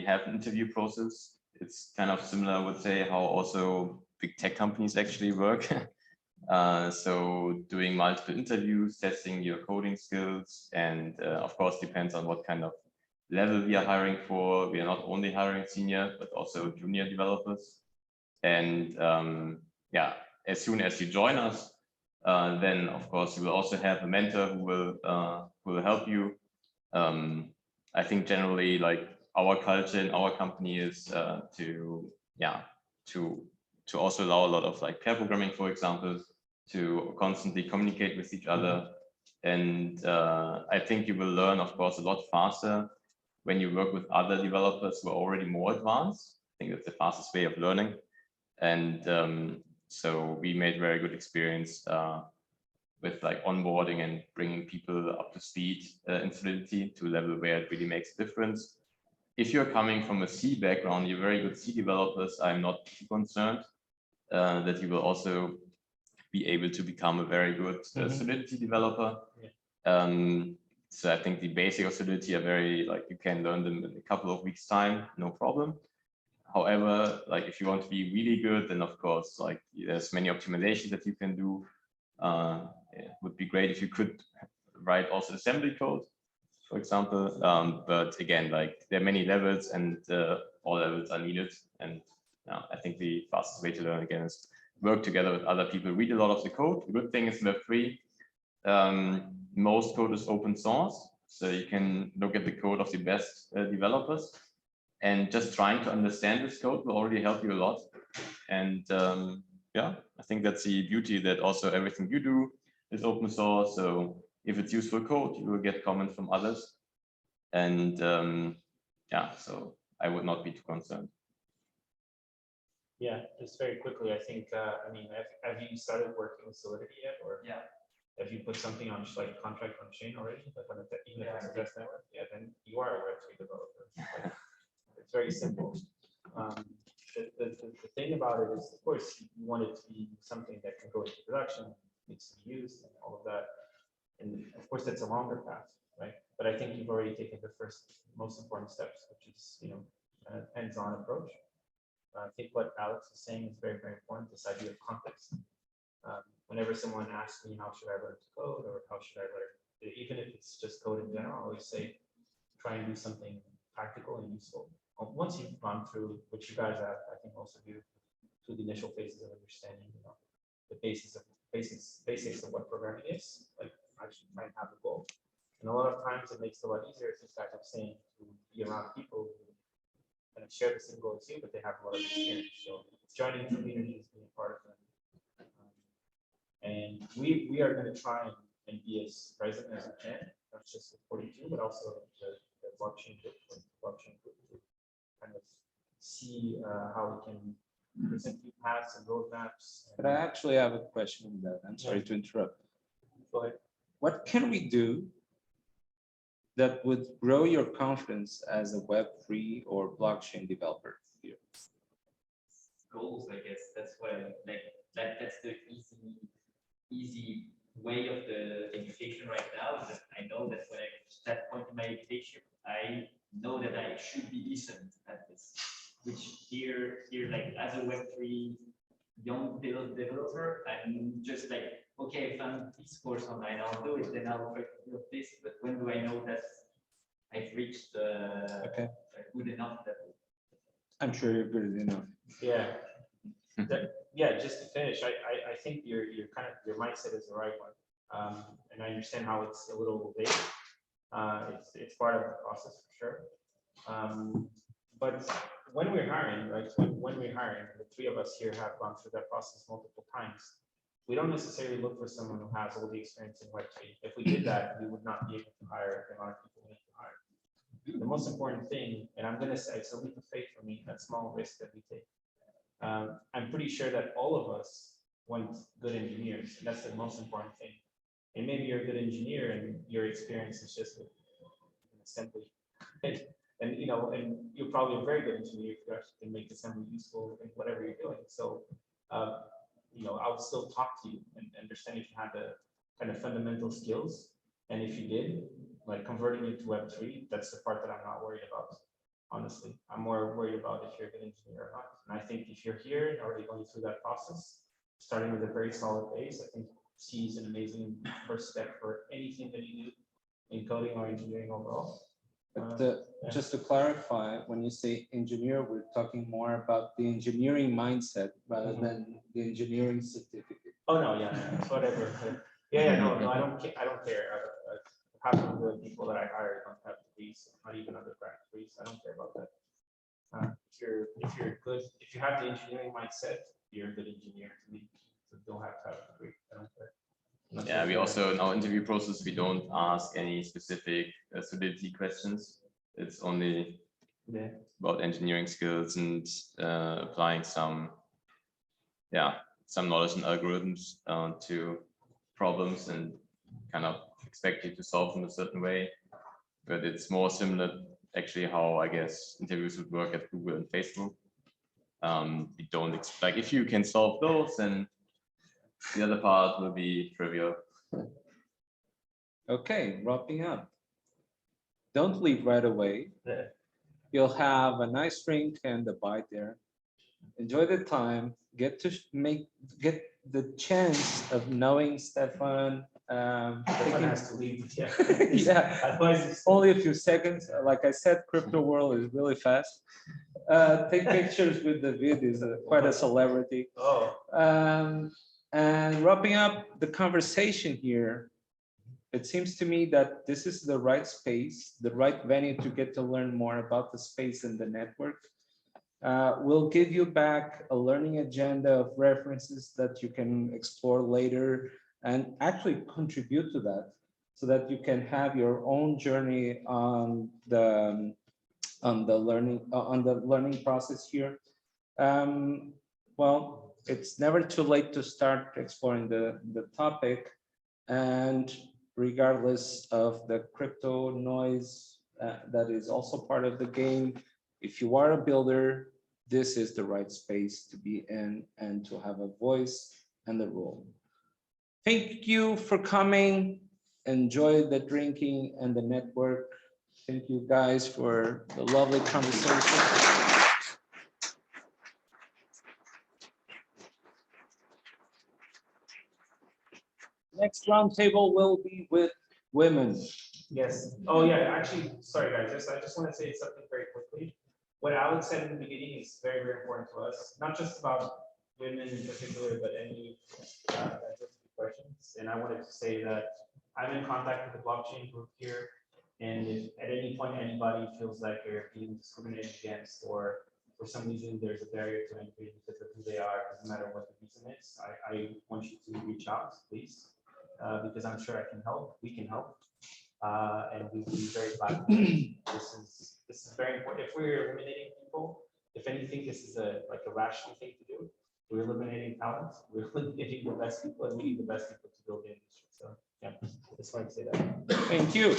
have an interview process. It's kind of similar, I would say, how also big tech companies actually work. So doing multiple interviews, testing your coding skills, and of course depends on what kind of level we are hiring for. We are not only hiring senior, but also junior developers. And yeah, as soon as you join us, then of course you will also have a mentor who will help you. I think generally, like, our culture in our company is to also allow a lot of like pair programming, for example, to constantly communicate with each other. And I think you will learn, of course, a lot faster when you work with other developers who are already more advanced. I think that's the fastest way of learning. And so we made very good experience with like onboarding and bringing people up to speed in Solidity to a level where it really makes a difference. If you're coming from a C background, you're very good C developers, I'm not too concerned that you will also be able to become a very good Solidity developer. So I think the basic of Solidity are very, like, you can learn them in a couple of weeks' time, no problem. However, like, if you want to be really good, then of course, like, there's many optimizations that you can do. It would be great if you could write also assembly code, for example. But again, like, there are many levels, and all levels are needed. And I think the fastest way to learn, again, is work together with other people, read a lot of the code. The good thing is Web3. Most code is open source, so you can look at the code of the best developers, and just trying to understand this code will already help you a lot. And yeah, I think that's the beauty, that also everything you do is open source. So if it's useful code, you will get comments from others. And yeah, so I would not be too concerned. Yeah, just very quickly, I think, I mean, have you started working with Solidity yet, or Yeah. have you put something on, like, contract on chain already? Like, on even if it's a test network, yeah, then you are a Web3 developer. Like, it's very simple. The thing about it is, of course, you want it to be something that can go into production, needs to be used, and all of that. And of course, that's a longer path, right? But I think you've already taken the first most important steps, which is, you know, a hands-on approach. I think what Alex is saying is very, very important, this idea of context. Whenever someone asks me, how should I learn to code, or how should I learn, even if it's just code in general, I always say, try and do something practical and useful. Once you've gone through, which you guys have, I think also do, through the initial phases of understanding, you know, the basics of what programming is, like, actually try and have a goal. And a lot of times it makes it a lot easier, as you guys are saying, to be around people who kind of share the same goal as you, but they have a lot of experience. So joining communities, being part of them. And we are going to try and be as present as we can, not just with 42, but also the blockchain group to kind of see how we can present you paths and roadmaps. But I actually have a question on that. I'm sorry to interrupt. Go ahead. What can we do that would grow your confidence as a Web3 or blockchain developer here? Goals, I guess that's what I like. That's the easy way of the education right now. Is that I know that when I reach that point in my education, I know that I should be decent at this. Which here, like, as a Web3 young developer, I'm just like, okay, if I'm this course online, I'll do it, then I'll try to build this, but when do I know that I've reached Okay. a good enough level? I'm sure you're good enough. Yeah. Yeah, just to finish, I think your your mindset is the right one. And I understand how it's a little vague. It's part of the process for sure. But when we're hiring, right, when we're hiring, the three of us here have gone through that process multiple times. We don't necessarily look for someone who has all the experience in Web3. If we did that, we would not be able to hire the amount of people we need to hire. The most important thing, and I'm going to say it's a leap of faith for me, that small risk that we take. I'm pretty sure that all of us want good engineers. And that's the most important thing. And maybe you're a good engineer and your experience is just with assembly. And you know, and you're probably a very good engineer if you actually can make assembly useful in whatever you're doing. So, you know, I would still talk to you and understand if you had the kind of fundamental skills. And if you did, like converting you to Web3, that's the part that I'm not worried about. Honestly, I'm more worried about if you're a good engineer or not. And I think if you're here and already going through that process, starting with a very solid base, I think C is an amazing first step for anything that you do in coding or engineering overall. But just to clarify, when you say engineer, we're talking more about the engineering mindset rather than the engineering certificate. Oh no, yeah, whatever. Yeah, no, I don't care. Half of the people that I hire don't have degrees, not even undergrad degrees. I don't care about that. If you're good, if you have the engineering mindset, you're a good engineer to me. So don't have to have a degree. I don't care. Yeah, we also in our interview process we don't ask any specific solidity questions. It's only about engineering skills and applying some knowledge and algorithms to problems and kind of expect you to solve them a certain way. But it's more similar actually how I guess interviews would work at Google and Facebook. We don't expect, if you can solve those, then the other part will be trivial. Okay, wrapping up. Don't leave right away. You'll have a nice drink and a bite there. Enjoy the time. Get the chance of knowing Stefan. Stefan has to leave. Yeah. Yeah. Otherwise, Only a few seconds. Like I said, crypto world is really fast. Take pictures with the vid is quite a celebrity. oh, And wrapping up the conversation here, it seems to me that this is the right space, the right venue to get to learn more about the space and the network. We'll give you back a learning agenda of references that you can explore later and actually contribute to that so that you can have your own journey on the learning process here. Well, it's never too late to start exploring the topic, and regardless of the crypto noise that is also part of the game, if you are a builder, this is the right space to be in and to have a voice and a role. Thank you for coming. Enjoy the drinking and the network. Thank you guys for the lovely conversation. Next roundtable will be with women. yes. Oh, yeah. Actually, sorry, guys. I just want to say something very quickly. What Alex said in the beginning is very, very important to us. Not just about women in particular, but any diversity questions. And I wanted to say that I'm in contact with the blockchain group here. And if at any point anybody feels like they're being discriminated against, or for some reason there's a barrier to entry because of who they are, it doesn't matter what the reason is, I want you to reach out, please, because I'm sure I can help. We can help, and we will be very glad. This is very important. If we're eliminating people, if anything, this is like a rational thing to do. We're eliminating talent. We're eliminating the best people, and we need the best people to build the industry. So yeah, just wanted to say that. Thank you.